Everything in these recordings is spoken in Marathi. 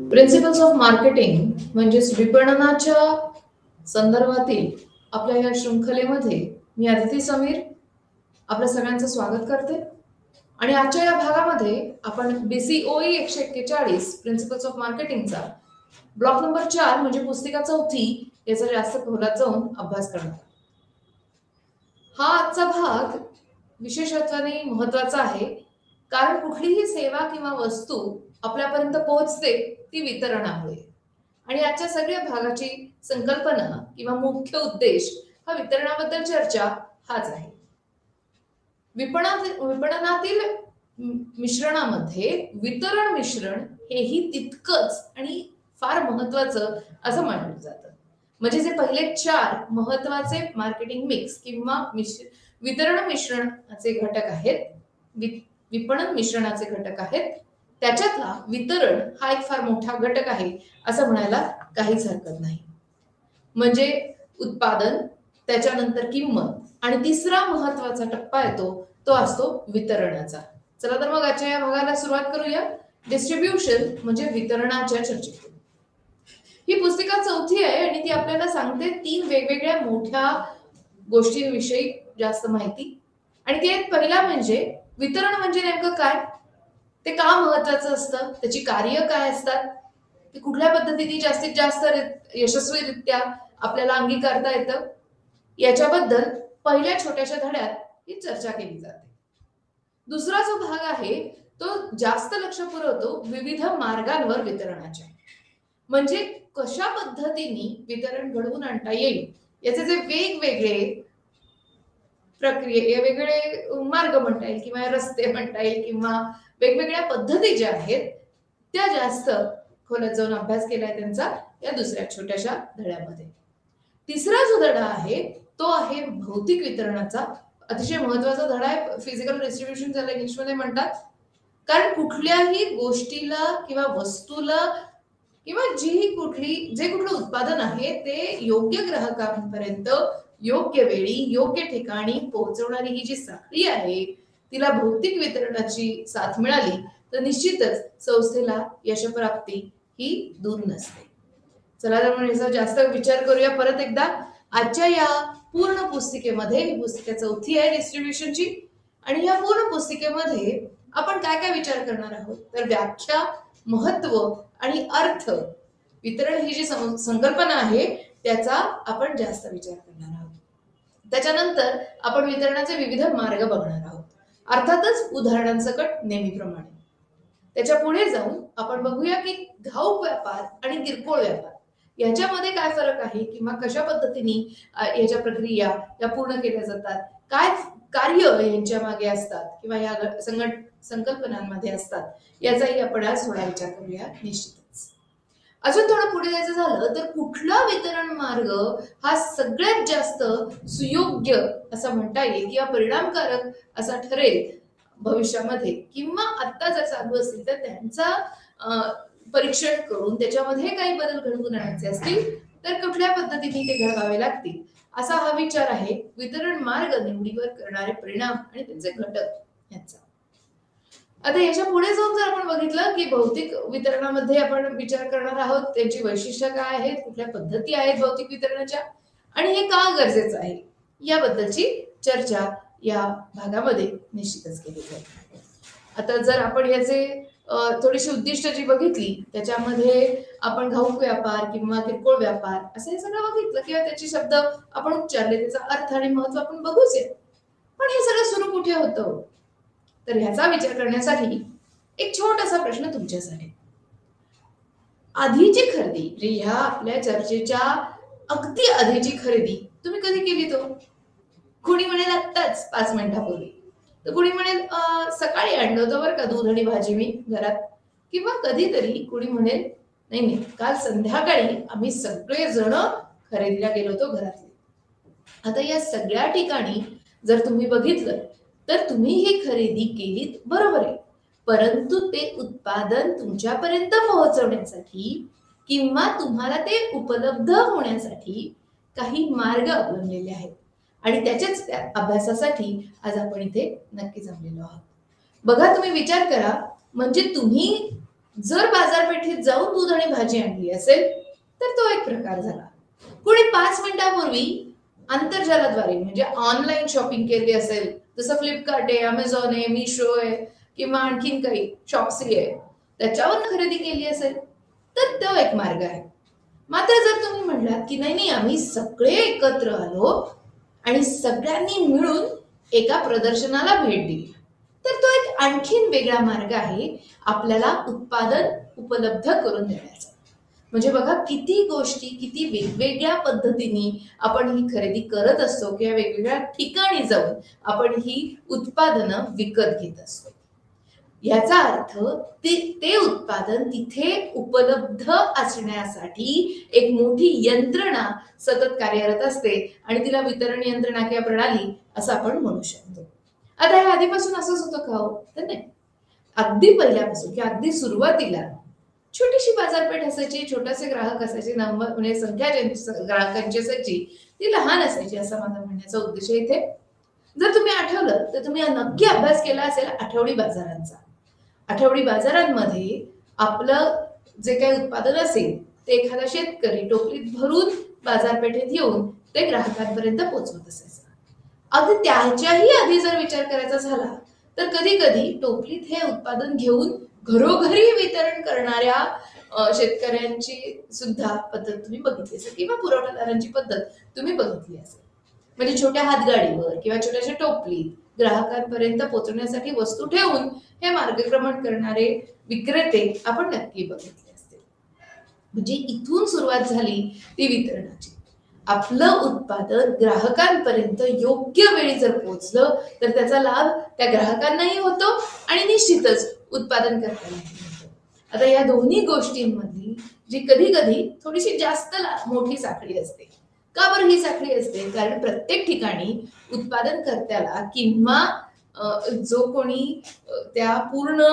प्रिन्सिपल्स ऑफ मार्केटिंग म्हणजेच विपणनाच्या संदर्भातील आपल्या या शृंखलेमध्ये मी अदिती समीर आपल्या सगळ्यांचं स्वागत करते. आणि आजच्या या भागामध्ये आपण BCOE 141 प्रिन्सिपल्स ऑफ मार्केटिंगचा ब्लॉक नंबर 4 म्हणजे पुस्तिका 4 याचा जास्त खोलात जाऊन अभ्यास करणार. हा आजचा भाग विशेषत्वाने महत्वाचा आहे, कारण कुठलीही सेवा किंवा वस्तू आपल्यापर्यंत पोहोचते ती वितरणामुळे. आणि आजच्या सगळ्या भागाची संकल्पना किंवा मुख्य उद्देश हा वितरणाबद्दल चर्चा हाच आहे. विपणनातील मिश्रणामध्ये वितरण मिश्रण हेही तितकंच आणि फार महत्वाचं असं मानलं जातं. म्हणजे जे पहिले 4 महत्वाचे मार्केटिंग मिक्स किंवा वितरण मिश्रणाचे घटक आहेत, विपणन मिश्रणाचे घटक आहेत, त्याच्यातला वितरण हा एक फार मोठा घटक आहे असं म्हणायला काहीच हरकत नाही. म्हणजे उत्पादन, त्याच्यानंतर किंमत आणि तिसरा महत्वाचा टप्पा येतो तो असतो वितरणाचा. चला तर मग आजच्या या भागाला सुरुवात करूया. डिस्ट्रीब्युशन म्हणजे वितरणाच्या चर्चेतून. ही पुस्तिका 4 आहे आणि ती आपल्याला सांगते 3 वेगवेगळ्या मोठ्या गोष्टींविषयी जास्त माहिती. आणि ते पहिला म्हणजे वितरण म्हणजे नेमकं काय, ते का महत्वाचं असतं, त्याची कार्य काय असतात, ते कुठल्या पद्धतीने जास्तीत जास्त यशस्वीरित्या आपल्याला अंगीकारता येतं, याच्याबद्दल पहिल्या छोट्याशा धड्यात ही चर्चा केली जाते. दुसरा जो भाग आहे तो जास्त लक्ष पुरवतो विविध मार्गांवर वितरणाच्या, म्हणजे कशा पद्धतीने वितरण घडवून आणता येईल याचे जे वेगवेगळे प्रक्रिया, वेगवेगळे मार्ग म्हणता येईल किंवा रस्ते म्हणता येईल किंवा वेगवेगळ्या पद्धती ज्या आहेत त्या जास्त खोलात जाऊन अभ्यास केलाय त्यांचा या दुसऱ्या छोट्याशा धड्यामध्ये. तिसरा जो धडा आहे तो आहे भौतिक वितरणाचा. अतिशय महत्वाचा धडा आहे. फिजिकल डिस्ट्रीब्युशन ज्याला इंग्लिशमध्ये म्हणतात. कारण कुठल्याही गोष्टीला किंवा वस्तूला किंवा जे कुठलं उत्पादन आहे ते योग्य ग्राहकांपर्यंत योग्य वेळी योग्य ठिकाणी पोहोचवणारी ही जी साखळी आहे तिला भौतिक वितरणाची साथ मिळाली तर निश्चितच संस्थेला यशप्राप्ती ही दूर नसते. चला तर म्हणजे जास्त विचार करूया परत एकदा. आजच्या या पूर्ण पुस्तिकेमध्ये, ही पुस्तिका 4 आहे डिस्ट्रीब्युशनची, आणि या पूर्ण पुस्तिकेमध्ये आपण काय काय विचार करणार आहोत तर व्याख्या, महत्व आणि अर्थ, वितरण ही जी संकल्पना आहे त्याचा आपण जास्त विचार करणार आहोत. त्याच्यानंतर आपण वितरणाचे विविध मार्ग बघणार आहोत, अर्थातच उदाहरणांसकट नेहमीप्रमाणे. त्याच्या पुढे जाऊन आपण बघूया की घाऊक व्यापार आणि किरकोळ व्यापार याच्यामध्ये काय फरक आहे किंवा कशा पद्धतीने याच्या प्रक्रिया या पूर्ण केल्या जातात, काय कार्य यांच्या मागे असतात किंवा या संकल्पनांमध्ये असतात, याचाही आपण आज थोडा विचार करूया निश्चितच. अजून थोडं पुढे जायचं झालं तर कुठला वितरण मार्ग हा सगळ्यात जास्त सुयोग्य असं म्हणता येईल किंवा परिणामकारक असा ठरेल भविष्यामध्ये किंवा आता जर चालू असतील तर त्यांचा परीक्षण करून त्याच्यामध्ये काही बदल घडवून आणायचे असतील तर कुठल्या पद्धतीने ते घडवावे लागतील, असा हा विचार आहे वितरण मार्ग निवडीवर करणारे परिणाम आणि त्यांचे घटक यांचा. आता याच्या पुढे जाऊन जर आपण बघितलं की भौतिक वितरणामध्ये आपण विचार करणार आहोत त्यांची वैशिष्ट्य काय आहेत, कुठल्या पद्धती आहेत भौतिक वितरणाच्या आणि हे का गरजेचं आहे याबद्दलची चर्चा या भागामध्ये निश्चितच केली जाईल. आता जर आपण याचे थोडीशी उद्दिष्ट जी बघितली त्याच्यामध्ये आपण घाऊक व्यापार किंवा किरकोळ व्यापार असं हे सगळं बघितलं किंवा त्याचे शब्द आपण उच्चारले, त्याचा अर्थ आणि महत्व आपण बघूच. पण हे सगळं सुरू कुठे होतं तर ह्याचा विचार करण्यासाठी एक छोटासा प्रश्न तुमच्यासाठी. आधीची खरेदी, ह्या आपल्या चर्चेच्या अगदी आधीची खरेदी तुम्ही कधी केली? तो कुणी म्हणेल आत्ताच 5 मिनिटापूर्वी, तर कुणी म्हणेल सकाळी आणलं होतं बरं का दूध आणि भाजी मी घरात, किंवा कधीतरी कुणी म्हणेल नाही काल संध्याकाळी आम्ही सगळे जण खरेदीला गेलो होतो घरातले. आता या सगळ्या ठिकाणी जर तुम्ही बघितलं तर तुम्ही ही खरेदी केलीत, बरोबर आहे, परंतु ते उत्पादन तुमच्यापर्यंत पोहोचवण्यासाठी किंवा तुम्हाला ते उपलब्ध होण्यासाठी काही मार्ग अवलंबलेले आहेत आणि त्याच्याच अभ्यासासाठी आज आपण इथे नक्की जमलेलो आहोत. बघा, तुम्ही विचार करा, म्हणजे तुम्ही जर बाजारपेठेत जाऊन दूध आणि भाजी आणली असेल तर तो एक प्रकार झाला. पुढे 5 मिनिटांपूर्वी आंतरजालाद्वारे म्हणजे ऑनलाईन शॉपिंग केली असेल, जसं फ्लिपकार्ट आहे, अमेझॉन आहे, मिशो आहे किंवा आणखीन काही शॉप्सी आहे, त्याच्यावर खरेदी केली असेल तर तो एक मार्ग आहे. मात्र जर तुम्ही म्हटलात की नाही नाही आम्ही सगळे एकत्र आलो आणि सगळ्यांनी मिळून एका प्रदर्शनाला भेट दिली, तर तो एक आणखीन वेगळा मार्ग आहे आपल्याला उत्पादन उपलब्ध करून देण्याचा. म्हणजे बघा किती गोष्टी किती वेगवेगळ्या पद्धतीने आपण ही खरेदी करत असतो किंवा वेगवेगळ्या ठिकाणी जाऊन आपण ही उत्पादनं विकत घेत असतो. याचा अर्थ ते उत्पादन तिथे उपलब्ध असण्यासाठी एक मोठी यंत्रणा सतत कार्यरत असते आणि तिला वितरण यंत्रणा किंवा प्रणाली असं आपण म्हणू शकतो. आता हे आधीपासून असंच होतं का हो? तर नाही. अगदी पहिल्यापासून किंवा अगदी सुरुवातीला छोटीशी बाजारपेठ असायची, छोटेसे ग्राहक असायचे, नंबर म्हणजे संख्या ग्राहकांची असायची ती लहान असायची, असा माझा म्हणण्याचा उद्देश आहे इथे. जर तुम्ही आठवलं तर तुम्ही नक्की अभ्यास केला असेल आठवडी बाजारांचा. आठवडी बाजारांमध्ये आपलं जे काही उत्पादन असेल ते एखादा शेतकरी टोपलीत भरून बाजारपेठेत येऊन ते ग्राहकांपर्यंत पोहोचवत असायचं. अगदी त्याच्याही आधी जर विचार करायचा झाला तर कधी कधी टोपलीत हे उत्पादन घेऊन घरोघरी वितरण करणाऱ्या शेतकऱ्यांची सुद्धा पद्धत तुम्ही बघितली असेल किंवा पुरवठादारांची पद्धत तुम्ही बघितली असेल. म्हणजे छोट्या हातगाडीवर किंवा छोट्याशा टोपलीत ग्राहकांपर्यंत पोहोचवण्यासाठी वस्तू ठेवून हे मार्गक्रमण करणारे विक्रेते आपण नक्की बघितले असतील. म्हणजे इथून सुरुवात झाली ती वितरणाची. आपलं उत्पादन ग्राहकांपर्यंत योग्य वेळी जर पोहोचलं तर त्याचा लाभ त्या ग्राहकांनाही होतो आणि निश्चितच उत्पादन करतानाही होतो. आता या दोन्ही गोष्टींमधली जी कधी कधी थोडीशी जास्त मोठी साखळी असते. का बरं ही साखळी असते? कारण प्रत्येक ठिकाणी उत्पादन कर्त्याला किंवा जो कोणी त्या पूर्ण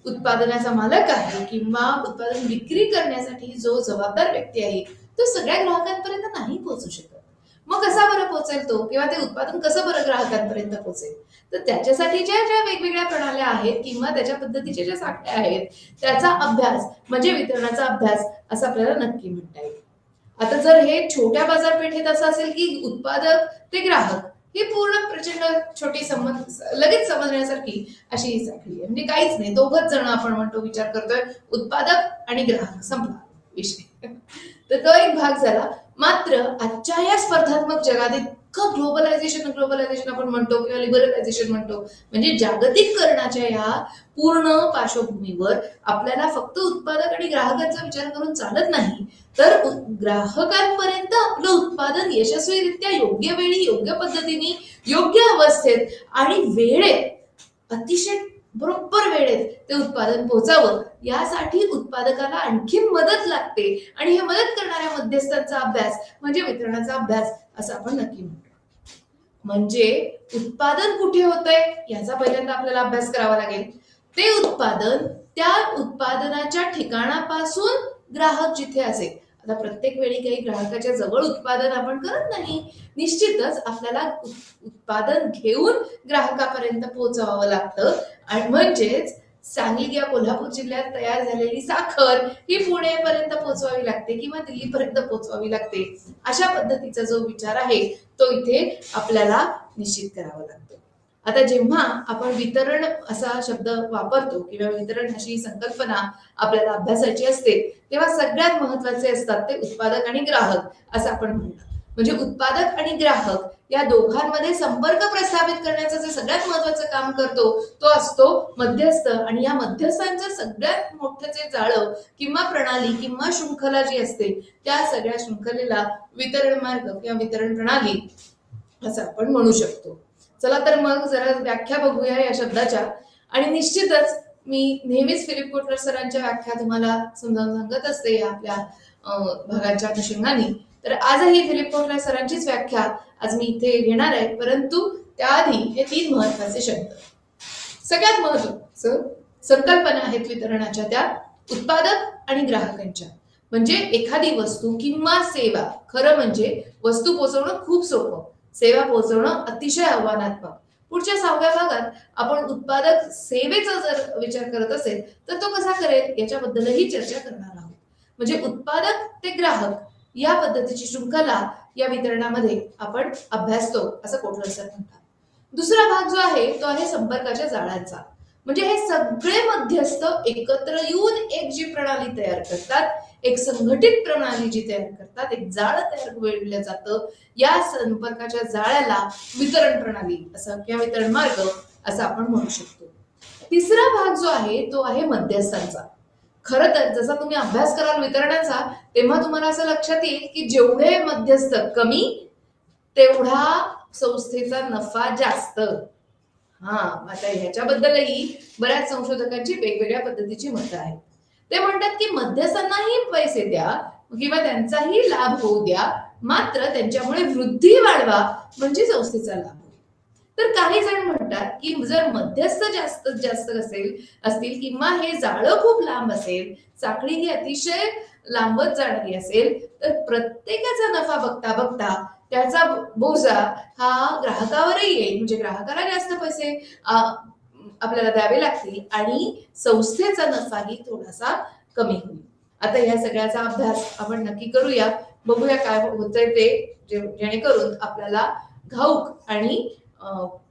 उत्पादनाचा मालक आहे किंवा उत्पादन विक्री करण्यासाठी जो जबाबदार व्यक्ती आहे तो सगळ्या ग्राहकांपर्यंत नाही पोहोचू शकत. मग कसा बरं पोहोचेल तो किंवा ते उत्पादन कसं बरं ग्राहकांपर्यंत पोहोचेल? तर त्याच्यासाठीच्या ज्या वेगवेगळ्या प्रणाल्या आहेत किंवा त्याच्या पद्धतीच्या ज्या साखळ्या आहेत त्याचा अभ्यास म्हणजे वितरणाचा अभ्यास असं आपल्याला नक्की म्हणता येईल. आता जर हे छोट्या बाजारपेठेत असं असेल की उत्पादक ते ग्राहक ही पूर्ण प्रचंड छोटी लगेच समजण्यासारखी अशी ही साखळी आहे. म्हणजे काहीच नाही, दोघच जण आपण म्हणतो विचार करतोय उत्पादक आणि ग्राहक, संपला विषय. तर तो एक भाग झाला. मात्र आजच्या या स्पर्धात्मक जगात इतकं ग्लोबलायझेशन आपण म्हणतो किंवा लिबरलायझेशन म्हणतो, म्हणजे जागतिककरणाच्या या पूर्ण पार्श्वभूमीवर आपल्याला फक्त उत्पादक आणि ग्राहकांचा विचार करून चालत नाही, तर ग्राहकांपर्यंत आपलं उत्पादन यशस्वीरित्या योग्य वेळी योग्य पद्धतीने योग्य अवस्थेत आणि वेळेत अतिशय बरोबर वेळेत ते उत्पादन पोहोचावं यासाठी उत्पादकाला आणखी मदत लागते आणि हे मदत करणाऱ्या मध्यस्थांचा अभ्यास म्हणजे वितरणाचा अभ्यास असं आपण नक्की म्हणतो. म्हणजे उत्पादन कुठे होतंय याचा पहिल्यांदा आपल्याला अभ्यास करावा लागेल. ते उत्पादन त्या उत्पादनाच्या ठिकाणापासून ग्राहक जिथे असेल. आता प्रत्येक वेळी काही ग्राहकाच्या जवळ उत्पादन आपण करत नाही, निश्चितच आपल्याला उत्पादन घेऊन ग्राहकापर्यंत पोहोचवावं लागतं. आणि म्हणजेच सांगली किंवा कोल्हापूर जिल्ह्यात तयार झालेली साखर ही पुणेपर्यंत पोहोचवावी लागते किंवा दिल्लीपर्यंत पोहोचवावी लागते. अशा पद्धतीचा जो विचार आहे तो इथे आपल्याला निश्चित करावा लागतो. आता जेव्हा आपण वितरण असा शब्द वापरतो किंवा वितरण अशी संकल्पना आपल्याला अभ्यासाची असते तेव्हा सगळ्यात महत्वाचे असतात ते उत्पादक आणि ग्राहक असं आपण म्हणतो. म्हणजे उत्पादक आणि ग्राहक या दोघांमध्ये संपर्क प्रस्थापित करण्याचं जे सगळ्यात महत्वाचं काम करतो तो असतो मध्यस्थ. आणि या मध्यस्थांचं सगळ्यात मोठं जे जाळं किंवा प्रणाली किंवा शृंखला जी असते त्या सगळ्या शृंखलेला वितरण मार्ग किंवा वितरण प्रणाली असं आपण म्हणू शकतो. चला तर मग जरा व्याख्या बघूया या शब्दाच्या. आणि निश्चितच मी नेहमीच फिलिप कोटलर सरांच्या व्याख्या तुम्हाला समजावून सांगत असते या आपल्या भागाच्या अनुषंगाने. तर आजही फिलिप कोटलर सरांचीच व्याख्या आज मी इथे घेणार आहे, परंतु त्याआधी हे 3 महत्वाचे शब्द. सगळ्यात महत्वाचं संकल्पना आहेत वितरणाच्या त्या उत्पादक आणि ग्राहकांच्या. म्हणजे एखादी वस्तू किंवा सेवा, खरं म्हणजे वस्तू पोहोचवणं खूप सोपं, सेवा पोहोचवणं अतिशय आव्हानात्मक. पुढच्या 6व्या भागात आपण उत्पादक सेवेचा जर विचार करत असेल तर तो कसा करेल याच्याबद्दलही चर्चा करणार आहोत. म्हणजे उत्पादक ते ग्राहक या पद्धतीची शृंखला या वितरणामध्ये आपण अभ्यासतो असं कोटलर सर म्हणतात. दुसरा भाग जो आहे तो आहे संपर्काच्या जाळ्यांचा. म्हणजे हे सगळे मध्यस्थ एकत्र येऊन एक जी प्रणाली तयार करतात, एक संघटित प्रणाली जी तयार करतात, एक जाळ तयार केलं जातं. या संपर्काच्या जाळ्याला वितरण प्रणाली असं किंवा वितरण मार्ग असं आपण म्हणू शकतो. तिसरा भाग जो आहे तो आहे मध्यस्थांचा. खरं तर जसा तुम्ही अभ्यास कराल वितरणाचा तेव्हा तुम्हाला असं लक्षात येईल की जेवढे मध्यस्थ कमी तेवढा संस्थेचा नफा जास्त. आता ह्याच्याबद्दलही बऱ्याच संशोधकांची वेगवेगळ्या पद्धतीची मतं आहेत. ते म्हणतात की मध्यस्थांनाही पैसे द्या किंवा त्यांचाही लाभ होऊ द्या, मात्र त्यांच्यामुळे वृद्धी वाढवा म्हणजे संस्थेचा लाभ. तर काही जण म्हणतात की जर मध्यस्थ जास्त असतील किंवा हे जाळं खूप लांब असेल, साखळी ही अतिशय लांबत जाणारी असेल, तर प्रत्येकाचा नफा बघता बघता त्याचा बोजा हा ग्राहकावरही येईल. म्हणजे ग्राहकाला जास्त पैसे आपल्याला द्यावे लागतील आणि संस्थेचा नफाही थोडासा कमी होईल. आता या सगळ्याचा अभ्यास आपण नक्की करूया, बघूया काय होतंय ते, जेणेकरून आपल्याला घाऊक आणि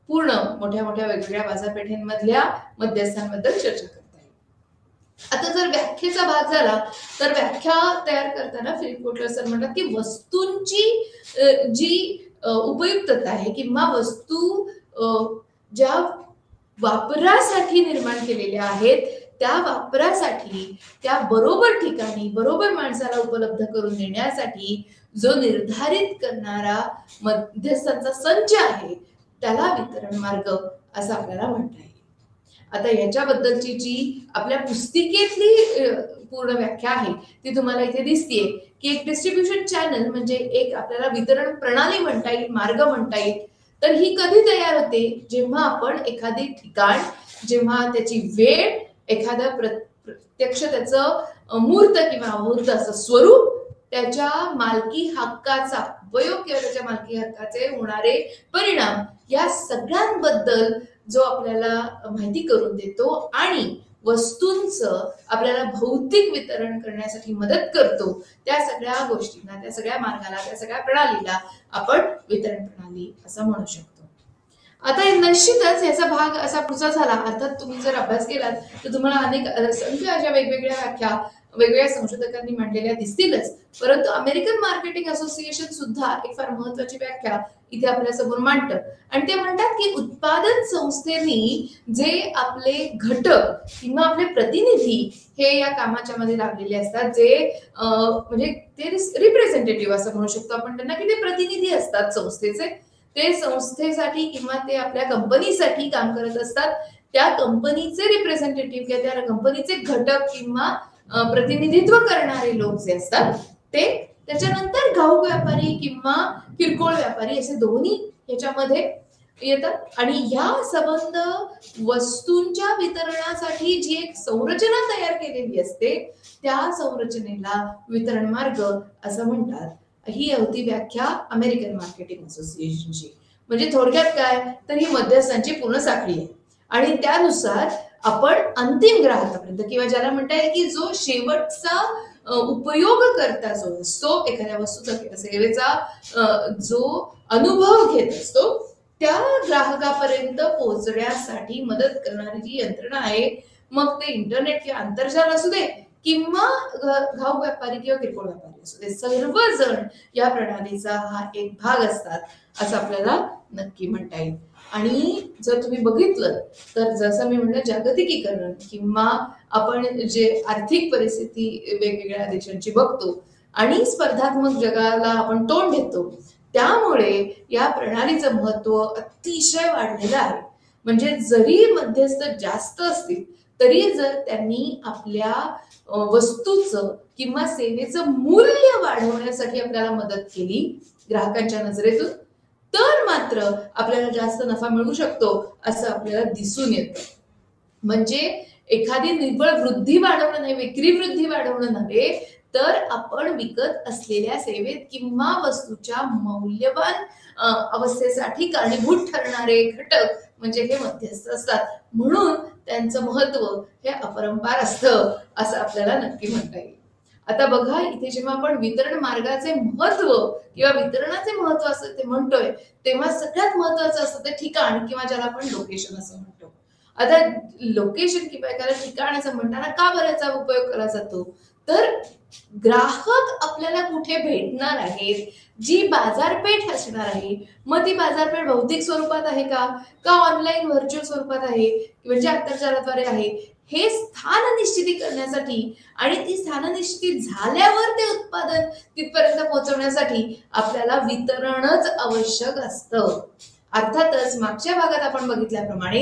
पूर्ण मोठ्या मोठ्या वेगवेगळ्या बाजारपेठेमधल्या मध्यस्थांबद्दल चर्चा करता येईल. आता जर व्याख्येचा भाग झाला तर व्याख्या तयार करताना फिलिप कोटलर सर म्हणतात की वस्तूंची जी उपयुक्तता आहे किंवा वस्तू ज्या वापरासाठी निर्माण केलेल्या आहेत त्या वापरासाठी त्या बरोबर ठिकाणी बरोबर माणसाला उपलब्ध करून देण्यासाठी जो निर्धारित करणारा मध्यस्थांचा संच आहे त्याला वितरण मार्ग असं आपल्याला म्हणता येईल. आता याच्याबद्दलची जी आपल्या पुस्तिकेतली पूर्ण व्याख्या आहे ती तुम्हाला इथे दिसतेय की एक डिस्ट्रीब्युशन चॅनल म्हणजे एक आपल्याला वितरण प्रणाली म्हणता येईल, मार्ग म्हणता येईल. तर ही कधी तयार होते, जेव्हा आपण एखादी ठिकाण, जेव्हा त्याची वेळ, एखादा प्रत्यक्ष त्याचं मूर्त किंवा अमूर्त असं स्वरूप, त्याच्या मालकी हक्काचा उपयोग किंवा त्याच्या मालकी हक्काचे होणारे परिणाम या सगळ्यांबद्दल जो आपल्याला माहिती करून देतो आणि वस्तूंचं आपल्याला भौतिक वितरण करण्यासाठी मदत करतो, त्या सगळ्या गोष्टींना, त्या सगळ्या मार्गाला, त्या सगळ्या प्रणालीला आपण वितरण प्रणाली असं म्हणू शकतो. आता निश्चितच याचा भाग असा पुढचा झाला. अर्थात तुम्ही जर अभ्यास केलात तर तुम्हाला अनेक असंख्य अशा वेगवेगळ्या व्याख्या वेगवेगळ्या संशोधकांनी मांडलेल्या दिसतीलच, परंतु अमेरिकन मार्केटिंग असोसिएशन सुद्धा एक फार महत्वाची व्याख्या इथे आपल्या समोर मांडतं आणि ते म्हणतात की उत्पादन संस्थेनी जे आपले घटक किंवा आपले प्रतिनिधी हे या कामाच्या मध्ये लागलेले असतात, जे म्हणजे ते रिप्रेझेंटेटिव्ह असं म्हणू शकतो आपण त्यांना, की ते प्रतिनिधी असतात संस्थेचे. ते संस्थेसाठी किंवा ते आपल्या कंपनीसाठी काम करत असतात. त्या कंपनीचे रिप्रेझेंटेटिव्ह किंवा त्या कंपनीचे घटक किंवा प्रतिनिधित्व करणारे लोक जे असतात ते, त्याच्यानंतर घाऊक व्यापारी किंवा किरकोळ व्यापारी असे दोन्ही ह्याच्यामध्ये येतात. आणि ह्या संबंध वस्तूंच्या वितरणासाठी जी एक संरचना तयार केलेली असते त्या संरचनेला वितरण मार्ग असं म्हणतात. ही होती व्याख्या अमेरिकन मार्केटिंग असोसिएशनची. म्हणजे थोडक्यात काय तर ही मध्यस्थांची पूर्ण साखळी आहे आणि त्यानुसार आपण अंतिम ग्राहकापर्यंत किंवा ज्याला म्हणता येईल की जो शेवटचा उपयोग करता जो असतो, एखाद्या वस्तूचा किंवा सेवेचा जो अनुभव घेत असतो त्या ग्राहकापर्यंत पोहोचण्यासाठी मदत करणारी जी यंत्रणा आहे, मग ते इंटरनेट किंवा आंतरजाल असू दे किंवा घाऊक व्यापारी किंवा किरकोळ व्यापारी असू दे, सर्वजण या प्रणालीचा हा एक भाग असतात असं आपल्याला नक्की म्हणता येईल. आणि जर तुम्ही बघितलं तर जसं मी म्हणलं जागतिकीकरण किंवा आपण जे आर्थिक परिस्थिती वेगवेगळ्या देशांची बघतो आणि स्पर्धात्मक जगाला आपण तोंड देतो, त्यामुळे या प्रणालीचं महत्व अतिशय वाढलेलं आहे. म्हणजे जरी मध्यस्थ जास्त असतील तरी जर त्यांनी आपल्या वस्तूचं किंवा सेवेचं मूल्य वाढवण्यासाठी आपल्याला मदत केली ग्राहकांच्या नजरेतून, तर मात्र आपल्याला जास्त नफा मिळू शकतो असं आपल्याला दिसून येतं. म्हणजे एखादी निव्वळ वृद्धी वाढवणं नाही, विक्री वृद्धी वाढवणं नव्हे, तर आपण विकत असलेल्या सेवेत किंवा वस्तूच्या मौल्यवान अवस्थेसाठी कारणीभूत ठरणारे घटक म्हणजे हे मध्यस्थ असतात, म्हणून त्यांचं महत्व हे अपरंपार असतं असं आपल्याला नक्की म्हणता येईल. आता बघा, इथे जेव्हा आपण वितरण मार्गाचे महत्व किंवा वितरणाचे महत्व असं ते म्हणतोय, तेव्हा सगळ्यात महत्वाचं असतं ते ठिकाण किंवा ज्याला आपण लोकेशन असं म्हणतो. आता लोकेशन किंवा एखाद्या ठिकाण असं म्हणताना का बरं याचा उपयोग केला जातो, तर ग्राहक आपल्याला कुठे भेटणार आहेत, जी बाजारपेठ असणार आहे, मग ती बाजारपेठ भौतिक स्वरूपात आहे का ऑनलाईन व्हर्च्युअल स्वरूपात आहे, म्हणजे आंतरजालाद्वारे आहे, हे स्थान निश्चिती करण्यासाठी आणि ती स्थान निश्चिती झाल्यावर ते उत्पादन तिथपर्यंत पोहोचवण्यासाठी आपल्याला वितरणच आवश्यक असतं. अर्थातच मागच्या भागात आपण बघितल्याप्रमाणे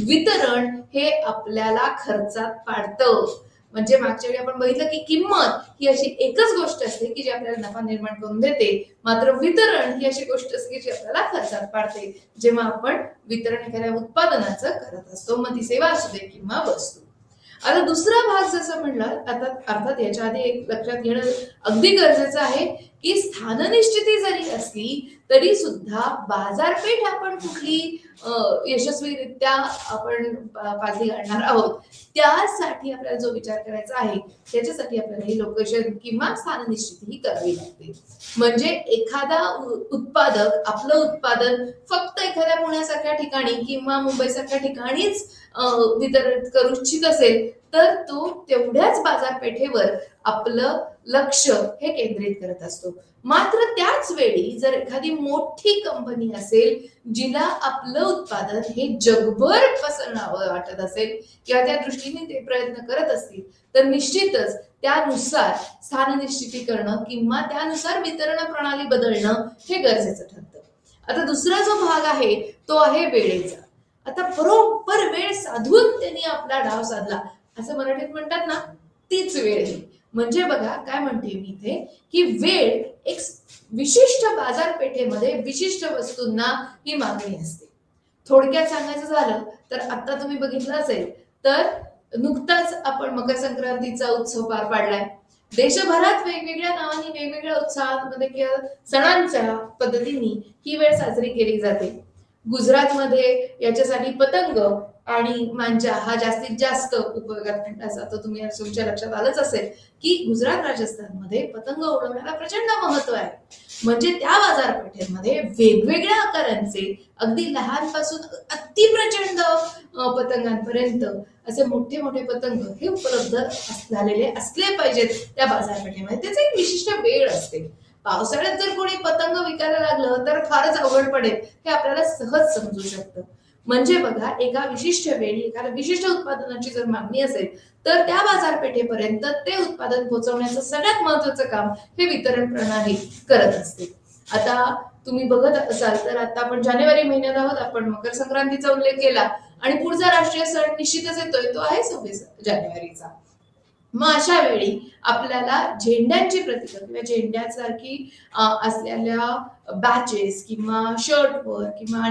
वितरण हे आपल्याला खर्चात पाडतं. म्हणजे मागच्या वेळी आपण बघितलं की किंमत ही अशी एकच गोष्ट असते की जी आपल्याला नफा निर्माण करून देते, मात्र वितरण ही अशी गोष्ट असते की जी आपल्याला खर्चात पाडते जेव्हा आपण वितरण एखाद्या उत्पादनाचं करत असतो, मग ती सेवा असू दे किंवा वस्तू. आता दुसरा भाग जसं म्हणलं, आता अर्थात याच्या आधी एक लक्षात घेणं अगदी गरजेचं आहे की स्थाननिश्चिती जरी असली तरी सुद्धा बाजारपेठ आपण कुठली यशस्वीरित्या आपण पालथी घालणार आहोत, त्यासाठी आपल्याला जो विचार करायचा आहे त्याच्यासाठी आपल्याला ही लोकेशन किंवा स्थाननिश्चिती ही करावी लागते. म्हणजे एखादा उत्पादक आपलं उत्पादन फक्त एखाद्या पुण्यासारख्या ठिकाणी किंवा मुंबईसारख्या ठिकाणीच वितरित करू इच्छित असेल तर तो तेवढ्याच बाजारपेठेवर आपलं लक्ष हे केंद्रित करत असतो. मात्र त्याच वेळी जर एखादी मोठी कंपनी असेल जिला आपलं उत्पादन हे जगभर पसरणावं वाटत असेल किंवा त्या दृष्टीने ते प्रयत्न करत असतील तर निश्चितच त्यानुसार स्थान निश्चिती करणं किंवा त्यानुसार वितरण प्रणाली बदलणं हे गरजेचं ठरतं. आता दुसरा जो भाग आहे तो आहे वेळेचा. आता बरोबर वेळ साधून त्यांनी आपला डाव साधला असं मराठीत म्हणतात ना, तीच वेळ. म्हणजे बघा काय म्हणते मी इथे की वेळ एक विशिष्ट बाजारपेठेमध्ये विशिष्ट वस्तूंना ही मागणी असते. थोडक्यात सांगायचं झालं तर आता तुम्ही बघितलं असेल तर नुकताच आपण मकर संक्रांतीचा उत्सव पार पाडलाय. देशभरात वेगवेगळ्या नावांनी वेगवेगळ्या उत्साहामध्ये किंवा सणांच्या पद्धतीने ही वेळ साजरी केली जाते. गुजरातमध्ये याच्यासाठी पतंग आणि मांजा हा जास्तीत जास्त उपयोगात आणला जातो. तुम्ही तुमच्या लक्षात आलंच असेल की गुजरात राजस्थानमध्ये पतंग उडवण्याला प्रचंड महत्व आहे. म्हणजे त्या बाजारपेठेमध्ये वेगवेगळ्या आकारांचे अगदी लहानपासून अति प्रचंड पतंगांपर्यंत असे मोठे मोठे पतंग हे उपलब्ध झालेले असले पाहिजेत त्या बाजारपेठेमध्ये. त्याची एक विशिष्ट वेळ असते. पावसाळ्यात जर कोणी पतंग विकायला लागलं तर फारच अवघड पडेल हे आपल्याला सहज समजू शकतं. म्हणजे बघा, एका विशिष्ट वेळी एखाद्या विशिष्ट उत्पादनाची जर मागणी असेल तर त्या बाजारपेठेपर्यंत ते उत्पादन पोहोचवण्याचं सगळ्यात महत्वाचं काम हे वितरण प्रणाली करत असते. आता तुम्ही बघत असाल तर आता आपण जानेवारी महिन्यात आहोत, आपण मकर संक्रांतीचा उल्लेख केला आणि पुढचा राष्ट्रीय सण निश्चितच येतोय, तो आहे 26 जानेवारीचा. मग अशा वेळी आपल्याला झेंड्यांची प्रतीक किंवा झेंड्यासारखी असलेल्या बॅचेस किंवा शर्टवर किंवा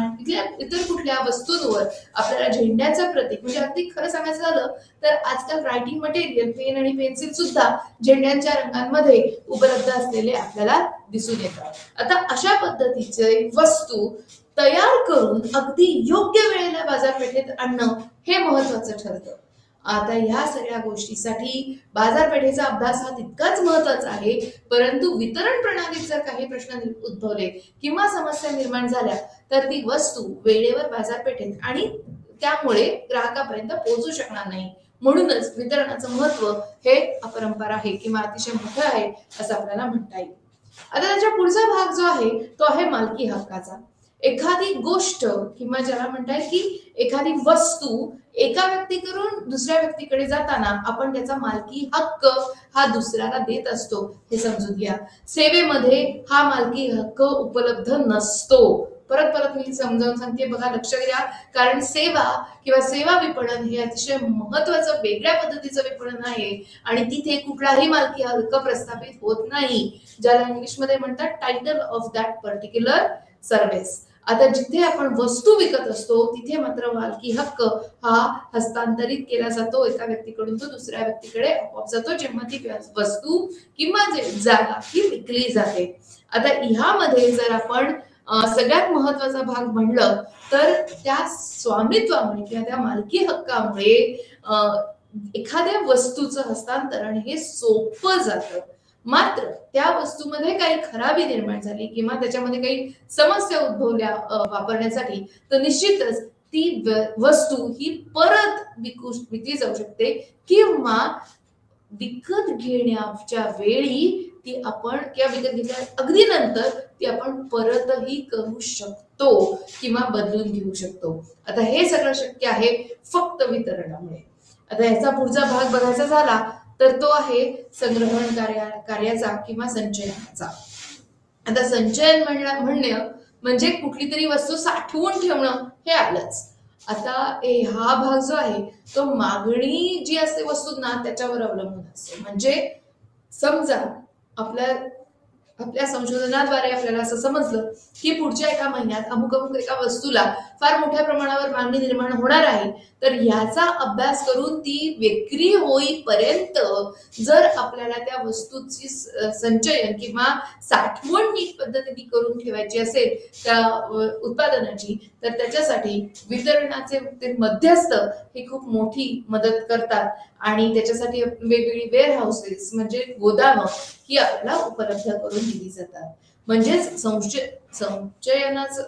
इतर कुठल्या वस्तूंवर आपल्याला झेंड्याचं प्रतीक म्हणजे अगदी खरं सांगायचं झालं तर आजकाल रायटिंग मटेरियल पेन आणि पेन्सिल सुद्धा झेंड्यांच्या रंगांमध्ये उपलब्ध असलेले आपल्याला दिसून येतात. आता अशा पद्धतीचे वस्तू तयार करून अगदी योग्य वेळेला बाजारपेठेत आणणं हे महत्वाचं ठरतं. आता ह्या सगळ्या गोष्टीसाठी बाजारपेठेचा अभ्यास हा तितकाच महत्वाचा आहे, परंतु वितरण प्रणालीत जर काही प्रश्न उद्भवले किंवा समस्या निर्माण झाल्या तर ती वस्तू वेळेवर बाजारपेठेत आणि त्यामुळे ग्राहकापर्यंत पोहोचू शकणार नाही. म्हणूनच वितरणाचं महत्व हे अपरंपार आहे किंवा अतिशय मोठं आहे असं आपल्याला म्हणता येईल. आता त्याच्या पुढचा भाग जो आहे तो आहे मालकी हक्काचा. एखादी गोष्ट किंवा ज्याला म्हणता येईल की एखादी वस्तू एका व्यक्तीकडून दुसऱ्या व्यक्तीकडे जाताना आपण त्याचा मालकी हक्क हा दुसऱ्याला देत असतो हे समजून घ्या. सेवेमध्ये हा मालकी हक्क उपलब्ध नसतो. परत परत मी समजावून सांगते, बघा लक्ष द्या, कारण सेवा किंवा सेवा विपणन हे अतिशय महत्वाचं वेगळ्या पद्धतीचं विपणन आहे आणि तिथे कुठलाही मालकी हक्क प्रस्थापित होत नाही, ज्याला इंग्लिशमध्ये म्हणतात title of that particular service. आता जिथे आपण वस्तू विकत असतो तिथे मात्र मालकी हक्क हा हस्तांतरित केला जातो एका व्यक्तीकडून तो दुसऱ्या व्यक्तीकडे आपोआप जातो जेव्हा ती वस्तू किंवा जागा ही विकली जाते. आता ह्यामध्ये जर आपण सगळ्यात महत्वाचा भाग म्हणलं तर त्या स्वामित्वामुळे किंवा त्या मालकी हक्कामुळे एखाद्या वस्तूचं हस्तांतरण हे सोपं जातं. मात्र त्या वस्तूमध्ये काही खराबी निर्माण झाली किंवा त्याच्यामध्ये काही समस्या उद्भवल्या वापरण्यासाठी, तर निश्चितच ती वस्तू ही परत विकली जाऊ शकते किंवा विकत घेण्याच्या वेळी ती आपण किंवा विकत घेतल्या अगदी नंतर ती आपण परतही करू शकतो किंवा बदलून घेऊ शकतो. आता हे सगळं शक्य आहे फक्त वितरणामुळे. आता याचा पुढचा भाग बघायचा झाला तर तो आहे संग्रहण कार्याचा किंवा संचयनाचा. आता संचयन म्हणणं म्हणजे कुठली तरी वस्तू साठवून ठेवणं हे आलंच. आता हा भाग जो आहे तो मागणी जी असते वस्तूंना त्याच्यावर अवलंबून असते. म्हणजे समजा आपल्या संशोधनाद्वारे आपल्याला असं समजलं की पुढच्या एका महिन्यात अमुक एका वस्तूला फार मोठ्या प्रमाणावर मागणी निर्माण होणार आहे, तर याचा अभ्यास करून ती विक्री होईपर्यंत जर आपल्याला त्या वस्तूची संचयन किंवा साठवण नीट पद्धतीने करून ठेवायची असेल त्या उत्पादनाची, तर त्याच्यासाठी वितरणाचे ते मध्यस्थ हे खूप मोठी मदत करतात आणि त्याच्यासाठी वेगवेगळी वेअर हाऊसेस म्हणजे गोदामं ही आपल्याला उपलब्ध करून दिली जातात. म्हणजेच संचयनाचं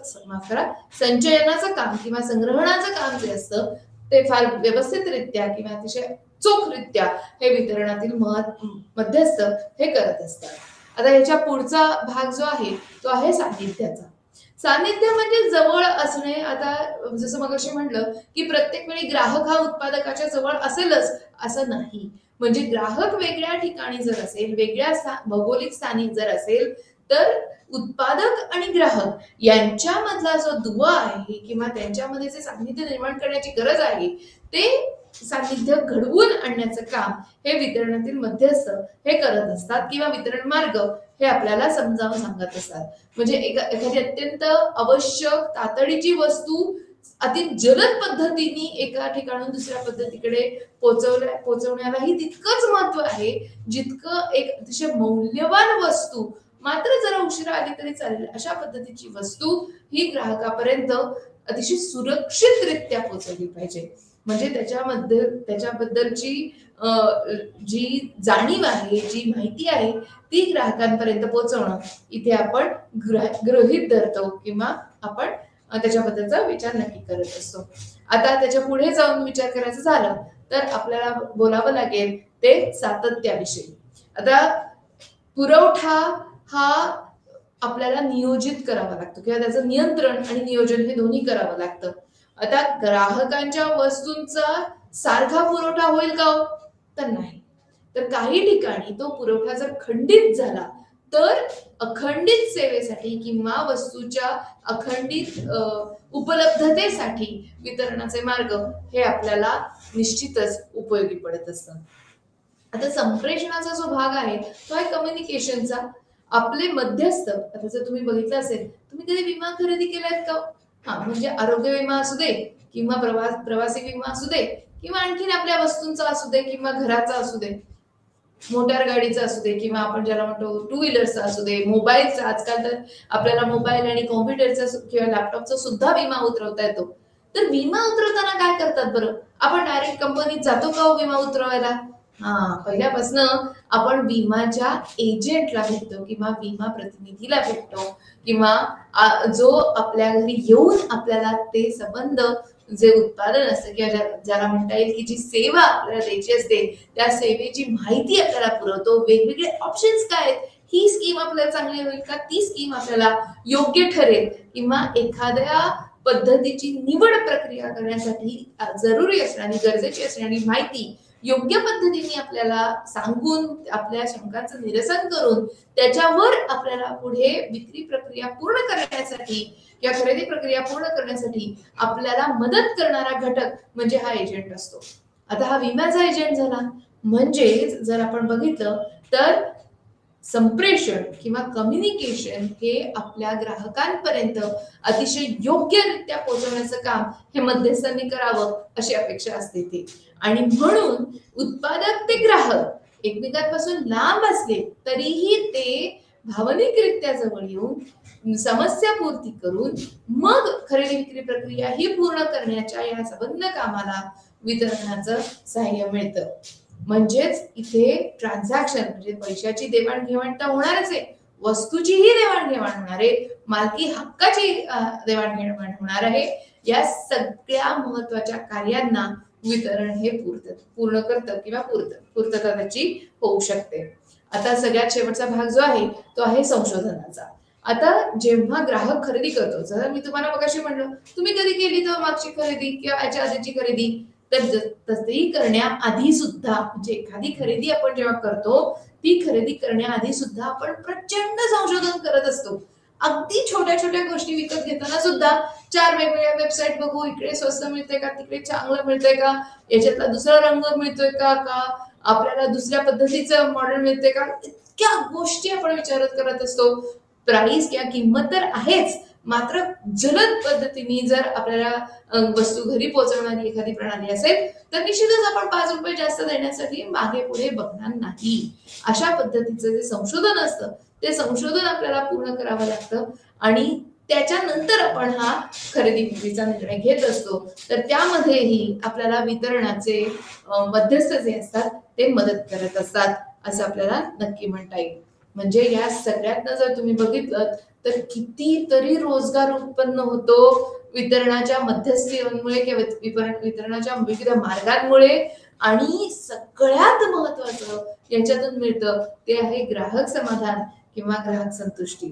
काम किंवा संग्रहणाचं काम जे असतं ते फार व्यवस्थितरित्या किंवा अतिशय चोखरित्या हे वितरणातील मध्यस्थ हे करत असतात. आता ह्याच्या पुढचा भाग जो आहे तो आहे सान्निध्याचा. सान्निध्य म्हणजे जवळ असणे. आता जसं मगाशी म्हणलं की प्रत्येक वेळी ग्राहक हा उत्पादकाच्या जवळ असेलच असं नाही. म्हणजे ग्राहक वेगळ्या ठिकाणी जर असेल, वेगळ्या भौगोलिक स्थानी जर असेल, तर उत्पादक आणि ग्राहक यांच्यामधला जो दुवा आहे किंवा त्यांच्यामध्ये जे सान्निध्य निर्माण करण्याची गरज आहे ते सान्निध्य घडवून आणण्याचं काम हे वितरणातील मध्यस्थ हे करत असतात किंवा वितरण मार्ग हे आपल्याला समजावून सांगत असतात. म्हणजे एखादी अत्यंत आवश्यक तातडीची वस्तू अति जलद पद्धतीने एका ठिकाणून दुसऱ्या पद्धतीकडे पोहोचवण्यालाही तितकंच महत्व आहे जितकं एक अतिशय मौल्यवान वस्तू मात्र जरा उशिरा आली तरी चालेल अशा पद्धतीची वस्तू ही ग्राहकापर्यंत अतिशय सुरक्षितरित्या पोहोचवली पाहिजे. म्हणजे त्याच्याबद्दलची जी जाणीव आहे, जी माहिती आहे ती ग्राहकांपर्यंत पोहोचवणं इथे आपण गृहीत धरतो किंवा आपण त्याच्याबद्दलचा विचार नक्की करत असतो. आता त्याच्या पुढे जाऊन विचार करायचा झाला तर आपल्याला बोलावं लागेल ते सातत्याविषयी. आता पुरवठा हा आपल्याला नियोजित करावा लागतो किंवा त्याचं नियंत्रण आणि नियोजन हे दोन्ही करावं लागतं. आता ग्राहकांच्या वस्तूंचा सारखा पुरवठा होईल का? तर नाही. तर काही ठिकाणी तो पुरवठा जर खंडित झाला तर अखंडित सेवेसाठी किंवा वस्तूच्या अखंडित उपलब्धतेसाठी वितरणाचे मार्ग हे आपल्याला निश्चितच उपयोगी पडत असतात. आता संप्रेषणाचा जो भाग आहे तो आहे कम्युनिकेशनचा. आपले मध्यस्थ, आता जर तुम्ही बघितलं असेल, तुम्ही कधी विमा खरेदी केलाय का? हा, म्हणजे आरोग्य विमा असू दे किंवा प्रवासी विमा असू दे किंवा आणखीन आपल्या वस्तूंचा असू दे किंवा घराचा असू दे, मोटार गाडीचा असू दे किंवा आपण ज्याला म्हणतो टू व्हीलरचा असू दे, मोबाईलचा. आजकाल तर आपल्याला मोबाईल आणि कॉम्प्युटरचा किंवा लॅपटॉपचा सुद्धा विमा उतरवता येतो. तर विमा उतरवताना काय करतात बरं? आपण डायरेक्ट कंपनीत जातो का विमा उतरवायला? पहिल्यापासून आपण विमाच्या एजंटला भेटतो किंवा विमा प्रतिनिधीला भेटतो किंवा जो आपल्या घरी येऊन आपल्याला ते संबंध जे उत्पादन असतं किंवा ज्याला म्हणता येईल की जी सेवा आपल्याला द्यायची असते त्या सेवेची माहिती आपल्याला पुरवतो. वेगवेगळे ऑप्शन्स काय आहेत, ही स्कीम आपल्याला चांगली होईल का, ती स्कीम आपल्याला योग्य ठरेल किंवा एखाद्या पद्धतीची निवड प्रक्रिया करण्यासाठी जरुरी असणारी गरजेची असणारी माहिती योग्य पद्धतीने आपल्याला सांगून आपल्या शंकांचं निरसन करून त्याच्यावर आपल्याला पुढे विक्री प्रक्रिया पूर्ण करण्यासाठी किंवा खरेदी प्रक्रिया पूर्ण करण्यासाठी आपल्याला मदत करणारा घटक म्हणजे हा एजंट असतो. आता हा विम्याचा एजंट झाला. म्हणजे जर आपण बघितलं तर संप्रेषण किंवा कम्युनिकेशन हे आपल्या ग्राहकांपर्यंत अतिशय योग्यरित्या पोहोचवण्याचं काम हे मध्यस्थांनी करावं अशी अपेक्षा असते ती. आणि म्हणून उत्पादक ते ग्राहक एकमेकांपासून लांब असले तरीही ते भावनिकरित्या जवळ येऊन समस्या पूर्ती करून मग खरेदी विक्री प्रक्रिया ही पूर्ण करण्याच्या या संबंध कामाला वितरणाचं सहाय्य मिळतं. म्हणजेच इथे ट्रान्झॅक्शन म्हणजे पैशाची देवाणघेवाण तर होणारच आहे, वस्तूचीही देवाणघेवाण होणार आहे, मालकी हक्काची देवाणघेवाण होणार आहे. या सगळ्या महत्वाच्या कार्यांना वितरण हे पूर्ण करतं किंवा पूर्तता त्याची होऊ शकते. आता सगळ्यात शेवटचा भाग जो आहे तो आहे संशोधनाचा. आता जेव्हा ग्राहक खरेदी करतो, जर मी तुम्हाला मगाशी म्हणलं तुम्ही कधी केली तर मागची खरेदी किंवा याच्या आधीची खरेदी, तर तसंही करण्याआधी सुद्धा म्हणजे एखादी खरेदी आपण जेव्हा करतो ती खरेदी करण्याआधी सुद्धा आपण प्रचंड संशोधन करत असतो. अगदी छोट्या छोट्या गोष्टी विकत घेताना सुद्धा 4 वेगवेगळ्या वेबसाईट बघू, इकडे स्वस्त मिळतंय का, तिकडे चांगलं मिळतंय का, याच्यातला दुसरा रंग मिळतोय का, आपल्याला दुसऱ्या पद्धतीचं मॉडेल मिळतंय का, इतक्या गोष्टी आपण विचारत करत असतो. प्राइस किंवा किंमत तर आहेच, मात्र जलद पद्धतीने जर आपल्याला वस्तू घरी पोहोचवणारी एखादी प्रणाली असेल तर निश्चितच आपण 5 रुपये जास्त देण्यासाठी मागे पुढे बघणार नाही. अशा पद्धतीचं जे संशोधन असतं ते संशोधन आपल्याला पूर्ण करावं लागतं आणि त्याच्यानंतर आपण हा खरेदी विक्रीचा निर्णय घेत असतो. तर त्यामध्येही आपल्याला वितरणाचे मध्यस्थ जे असतात ते मदत करत असतात असं आपल्याला नक्की म्हणता येईल. म्हणजे या सगळ्यातनं जर तुम्ही बघितलं तर कितीतरी रोजगार उत्पन्न होतो वितरणाच्या मध्यस्थीमुळे किंवा वितरणाच्या विविध मार्गांमुळे. आणि सगळ्यात महत्वाचं याच्यातून मिळतं ते आहे ग्राहक समाधान किंवा ग्राहक संतुष्टी.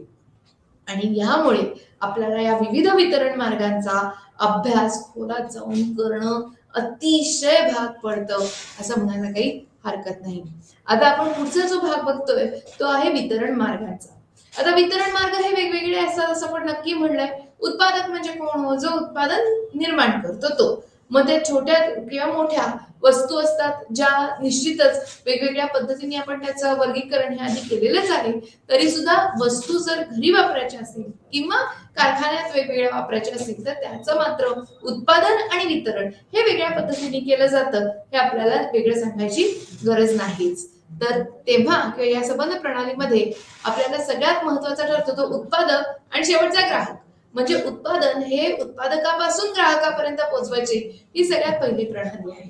आणि यामुळे आपल्याला या विविध वितरण मार्गांचा अभ्यास खोलात जाऊन करणं अतिशय भाग पडतं असं म्हणायला काही हरकत नाही. आता आपण पुढचा जो भाग बघतोय तो आहे वितरण मार्गांचा. आता वितरण मार्ग हे वेगवेगळे असतात असं पण नक्की म्हणलंय. उत्पादक म्हणजे कोण, जो उत्पादन निर्माण करतो तो. मग ते छोट्या किंवा मोठ्या वस्तू असतात ज्या निश्चितच वेगवेगळ्या पद्धतीने आपण त्याचं वर्गीकरण हे आधी केलेलंच आहे. तरी सुद्धा वस्तू जर घरी वापरायच्या असेल किंवा कारखान्यात वेगवेगळ्या वापरायच्या असेल तर त्याचं मात्र उत्पादन आणि वितरण हे वेगळ्या पद्धतीने केलं जातं. हे आपल्याला वेगळं सांगायची गरज नाहीच. तर तेव्हा किंवा या संबंध प्रणालीमध्ये आपल्याला सगळ्यात महत्वाचा ठरतो तो उत्पादक आणि शेवटचा ग्राहक. म्हणजे उत्पादन हे उत्पादकापासून ग्राहकापर्यंत पोहोचवायची ही सगळ्यात पहिली प्रणाली आहे.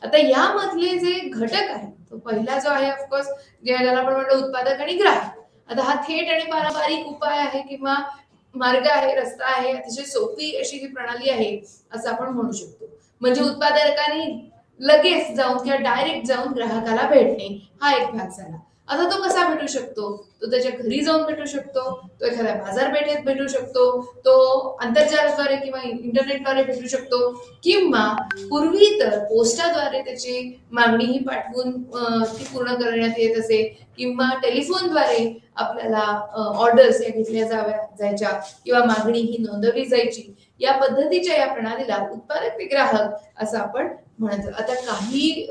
आता यामधले जे घटक आहेत तो पहिला जो आहे ऑफकोर्स ज्याला आपण म्हणतो उत्पादक आणि ग्राहक. आता हा थेट आणि पारंपरिक उपाय आहे किंवा मार्ग आहे, रस्ता आहे, अतिशय सोपी अशी ही प्रणाली आहे असं आपण म्हणू शकतो. म्हणजे उत्पादकांनी लगेच जाऊन किंवा डायरेक्ट जाऊन ग्राहकाला भेटणे हा एक भाग झाला. आता तो कसा भेटू शकतो, तो त्याच्या घरी जाऊन भेटू शकतो, तो एखाद्या बाजारपेठेत भेटू शकतो, तो आंतरजालाद्वारे किंवा इंटरनेटद्वारे भेटू शकतो, किंवा पूर्वी तर पोस्टाद्वारे त्याची मागणीही पाठवून ती पूर्ण करण्यात येत असे, किंवा टेलिफोनद्वारे आपल्याला ऑर्डर्स या घेतल्या जायच्या किंवा मागणी ही नोंदवली जायची. या पद्धतीच्या या प्रणालीला उत्पादक ते ग्राहक असं आपण म्हणतो. आता काही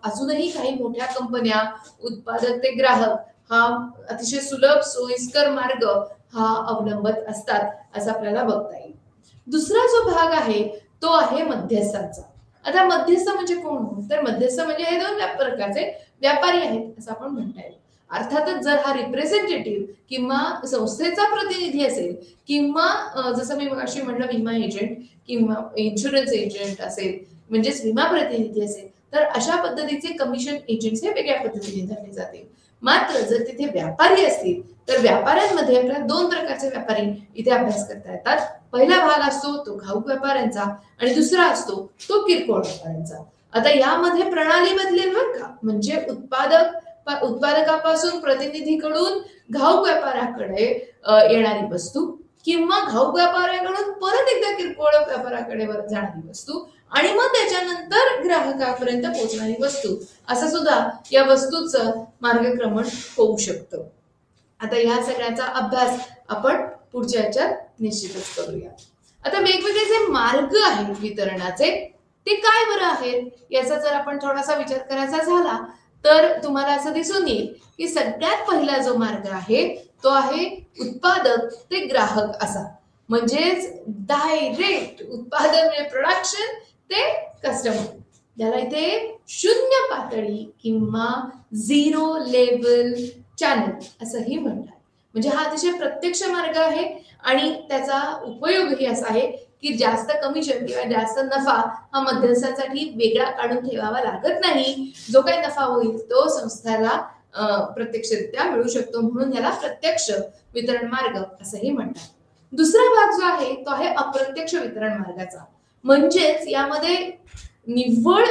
अजूनही काही मोठ्या कंपन्या उत्पादक ते ग्राहक हा अतिशय सुलभ सोयीस्कर मार्ग हा अवलंबत असतात असं आपल्याला बघता येईल. दुसरा जो भाग आहे तो आहे मध्यस्थांचा. आता मध्यस्थ म्हणजे कोण, तर मध्यस्थ म्हणजे हे 2 प्रकारचे व्यापारी आहेत असं आपण म्हणता येईल. अर्थातच जर हा रिप्रेझेंटेटिव्ह किंवा संस्थेचा प्रतिनिधी असेल किंवा जसं मी मगाशी म्हणलं विमा एजंट किंवा इन्शुरन्स एजंट असेल म्हणजेच विमा प्रतिनिधी असेल तर अशा पद्धतीचे कमिशन एजंट्स हे वेगळ्या पद्धतीने धरले जातील. मात्र जर तिथे व्यापारी असतील तर व्यापाऱ्यांमध्ये आपल्याला 2 प्रकारचे व्यापारी इथे अभ्यास करता येतात. पहिला भाग असतो तो घाऊक व्यापाऱ्यांचा आणि दुसरा असतो तो किरकोळ व्यापाऱ्यांचा. आता यामध्ये प्रणाली बदलेल बरं का. म्हणजे उत्पादकापासून प्रतिनिधीकडून घाऊक व्यापाऱ्याकडे येणारी वस्तू किंवा घाऊक व्यापाऱ्याकडून परत एकदा किरकोळ व्यापाऱ्याकडे जाणारी वस्तू आणि मग त्याच्यानंतर ग्राहकापर्यंत पोहोचणारी वस्तू असं सुद्धा या वस्तूचं मार्गक्रमण होऊ शकतं. आता या सगळ्याचा अभ्यास आपण पुढच्या ह्याच्यात निश्चितच करूया. आता वेगवेगळे जे मार्ग आहेत वितरणाचे ते काय बरं आहेत याचा जर आपण थोडासा विचार करायचा झाला तर तुम्हाला असं दिसून येईल की सगळ्यात पहिला जो मार्ग आहे तो आहे उत्पादक ते ग्राहक असा. म्हणजेच डायरेक्ट उत्पादन म्हणजे प्रोडक्शन ते कस्टमर, ज्याला इथे 0 पातळी किंवा 0 लेवल चॅनल असंही म्हणतात. म्हणजे हा अतिशय प्रत्यक्ष मार्ग आहे आणि त्याचा उपयोगही असा आहे की जास्त कमिशन किंवा जास्त नफा हा मध्यस्थांसाठी वेगळा काढून ठेवावा लागत नाही. जो काही नफा होईल तो संस्थेला प्रत्यक्षरित्या मिळू शकतो, म्हणून याला प्रत्यक्ष वितरण मार्ग असंही म्हणतात. दुसरा भाग जो आहे तो आहे अप्रत्यक्ष वितरण मार्गाचा. म्हणजेच यामध्ये निव्वळ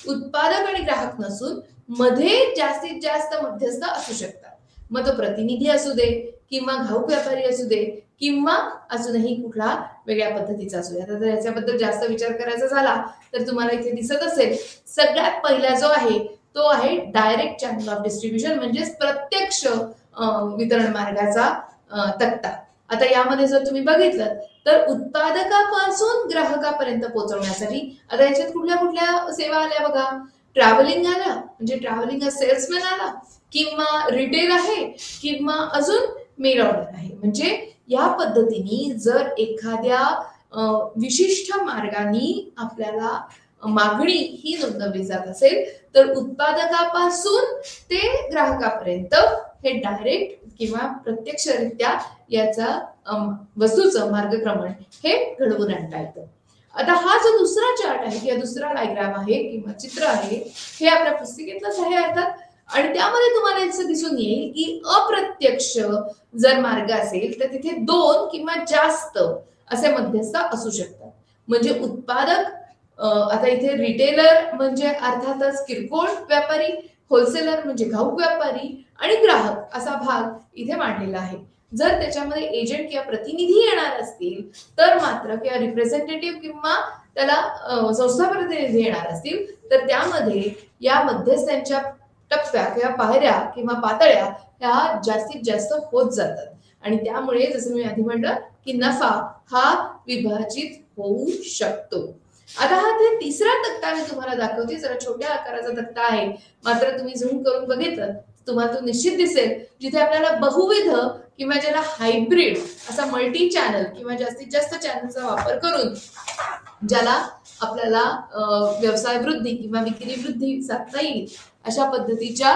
उत्पादक आणि ग्राहक नसून मध्ये जास्तीत जास्त मध्यस्थ असू शकतात. मग तो प्रतिनिधी असू दे किंवा घाऊक व्यापारी असू दे किंवा अजूनही कुठला वेगळ्या पद्धतीचा असू दे. आता जर याच्याबद्दल जास्त विचार करायचा झाला तर तुम्हाला इथे दिसत असेल सगळ्यात पहिला जो आहे तो आहे डायरेक्ट चॅनल ऑफ डिस्ट्रीब्युशन, म्हणजेच प्रत्यक्ष वितरण मार्गाचा तक्ता. आता यामध्ये जर तुम्ही बघितलं तर उत्पादकापासून ग्राहकापर्यंत पोहोचवण्यासाठी आता याच्यात कुठल्या कुठल्या सेवा आल्या बघा. ट्रॅव्हलिंग आला, म्हणजे ट्रॅव्हलिंग सेल्समॅन आला, किंवा रिटेल आहे, किंवा अजून मेल ऑर्डर आहे. म्हणजे या पद्धतीने जर एखाद्या विशिष्ट मार्गाने आपल्याला मागणी ही नोंदवली जात असेल तर उत्पादकापासून ते ग्राहकापर्यंत हे डायरेक्ट किंवा प्रत्यक्षरित्या याचा वस्तूचं मार्गक्रमण हे घडवून आणता येतं. आता हा जो दुसरा चार्ट आहे किंवा दुसरा डायग्राम आहे किंवा चित्र आहे हे आपल्या पुस्तिकेतलंच आहे अर्थात, आणि त्यामध्ये तुम्हाला असं दिसून येईल की अप्रत्यक्ष जर मार्ग असेल तर तिथे 2 किंवा जास्त असे मध्यस्थ असू शकतात. म्हणजे उत्पादक, आता इथे रिटेलर म्हणजे अर्थातच किरकोळ व्यापारी, होलसेलर म्हणजे घाऊक व्यापारी, आणि ग्राहक असा भाग इथे मांडलेला आहे. जर त्याच्यामध्ये एजंट किंवा प्रतिनिधी येणार असतील तर मात्र, किंवा रिप्रेझेंटेटिव्ह किंवा त्याला संस्था प्रतिनिधी येणार असतील तर त्यामध्ये या मध्यस्थांच्या टप्प्या किंवा पायऱ्या किंवा पातळ्या ह्या जास्तीत जास्त होत जातात, आणि त्यामुळे जसं मी आधी म्हटलं की नफा हा विभाजित होऊ शकतो. आता हा ते तिसरा तक्ता मी तुम्हाला दाखवते. जरा छोट्या आकाराचा तक्ता आहे, मात्र तुम्ही झूम करून बघितलं तुम्हाला तो निश्चित दिसेल, जिथे आपल्याला बहुविध किंवा ज्याला हायब्रिड असा मल्टी चॅनल किंवा जास्तीत जास्त चॅनलचा वापर करून ज्याला आपल्याला व्यवसाय वृद्धी किंवा विक्री वृद्धी साधता येईल अशा पद्धतीच्या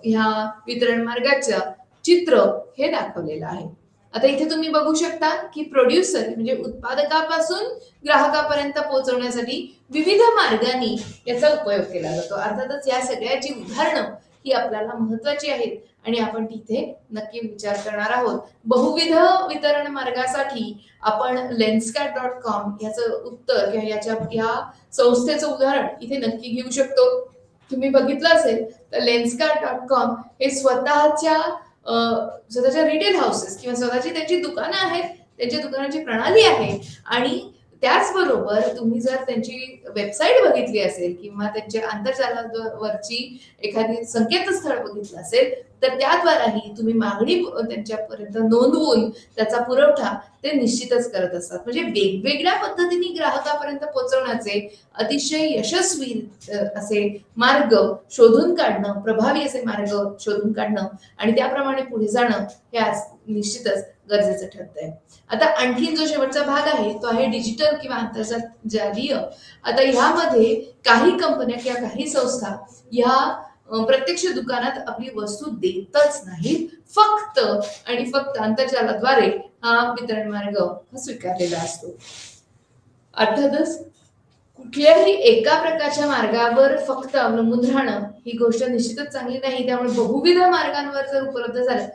ह्या वितरण मार्गाच्या चित्र हे दाखवलेलं आहे. आता इथे तुम्ही बघू शकता की प्रोड्युसर म्हणजे उत्पादकापासून ग्राहकापर्यंत पोहोचवण्यासाठी विविध मार्गांनी याचा उपयोग केला जातो. अर्थातच या सगळ्याची उदाहरणं ही आपल्याला महत्वाची आहेत आणि आपण तिथे नक्की विचार करणार आहोत. बहुविध वितरण मार्गासाठी आपण lenskart.com याचं उत्तर किंवा या संस्थेचं उदाहरण इथे नक्की घेऊ शकतो. तुम्ही बघितलं असेल तर lenskart.com हे स्वतःच्या रिटेल हाऊसेस किंवा स्वतःची त्यांची दुकानं आहेत, त्यांच्या दुकानाची प्रणाली आहे, आणि त्याचबरोबर तुम्ही जर त्यांची वेबसाईट बघितली असेल किंवा त्यांच्या आंतरजालावरची एखादी संकेतस्थळ बघितलं असेल तर त्याद्वाराही तुम्ही मागणी त्यांच्यापर्यंत नोंदवून त्याचा पुरवठा ते निश्चितच करत असतात. म्हणजे वेगवेगळ्या पद्धतीने ग्राहकापर्यंत पोहोचवण्याचे अतिशय यशस्वी असे मार्ग शोधून काढणं, प्रभावी असे मार्ग शोधून काढणं आणि त्याप्रमाणे पुढे जाणं हे आज निश्चितच गरजेचं ठरतंय. आता आणखीन जो शेवटचा भाग आहे तो आहे डिजिटल किंवा आंतरजालीय. आता ह्यामध्ये काही कंपन्या किंवा काही संस्था या प्रत्यक्ष दुकानात आपली वस्तू देतच नाहीत, फक्त आणि फक्त आंतरजालाद्वारे हा वितरण मार्ग स्वीकारलेला असतो. अर्थातच कुठल्याही एका प्रकारच्या मार्गावर फक्त अवलंबून राहणं ही गोष्ट निश्चितच चांगली नाही. त्यामुळे बहुविध मार्गांवर जर उपलब्ध झालं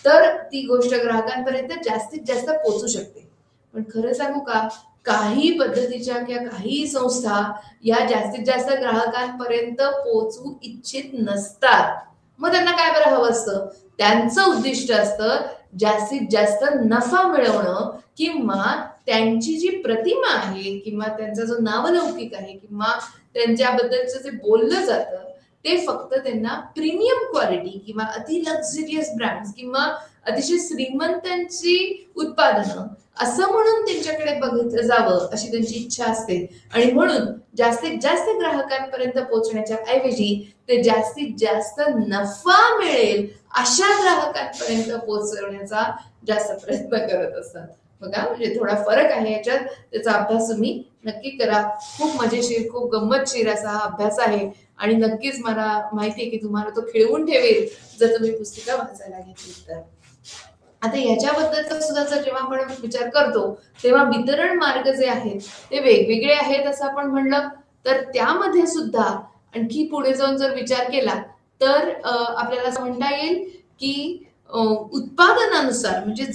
तर ती गोष्ट ग्राहकांपर्यंत जास्तीत जास्त पोहोचू शकते. पण खरं सांगू का, काही पद्धतीच्या किंवा काही संस्था या जास्तीत जास्त ग्राहकांपर्यंत पोहोचू इच्छित नसतात. मग त्यांना काय बरं हवं असतं, त्यांचं उद्दिष्ट असतं जास्तीत जास्त नफा मिळवणं किंवा त्यांची जी प्रतिमा आहे किंवा त्यांचा जो नावलौकिक आहे किंवा त्यांच्याबद्दलचं जे बोललं जातं ते फक्त त्यांना प्रीमियम क्वालिटी किंवा अति लक्झरियस ब्रँड्स किंवा अतिशय श्रीमंतांची उत्पादनं असं म्हणून त्यांच्याकडे बघितलं जावं अशी त्यांची इच्छा असते. आणि म्हणून जास्तीत जास्त ग्राहकांपर्यंत पोहोचण्याच्या ऐवजी ते जास्तीत जास्त नफा मिळेल अशा ग्राहकांपर्यंत पोहोचवण्याचा जास्त प्रयत्न करत असतात. बघा, म्हणजे थोडा फरक आहे याच्यात. त्याचा अभ्यास तुम्ही नक्की करा. खूप मजेशीर, खूप गंमतशीर असा हा अभ्यास आहे आणि नक्कीच मला माहिती आहे की तुम्हाला तो खिळवून ठेवेल जर तुम्ही पुस्तिका वाचायला घेतली तर. आता याच्याबद्दलचा सुद्धा जर जेव्हा आपण विचार करतो तेव्हा वितरण मार्ग जे आहेत ते वेगवेगळे आहेत असं आपण म्हणलं, तर त्यामध्ये सुद्धा आणखी पुढे जाऊन जर विचार केला तर आपल्याला असं म्हणता येईल की उत्पादनानुसार म्हणजे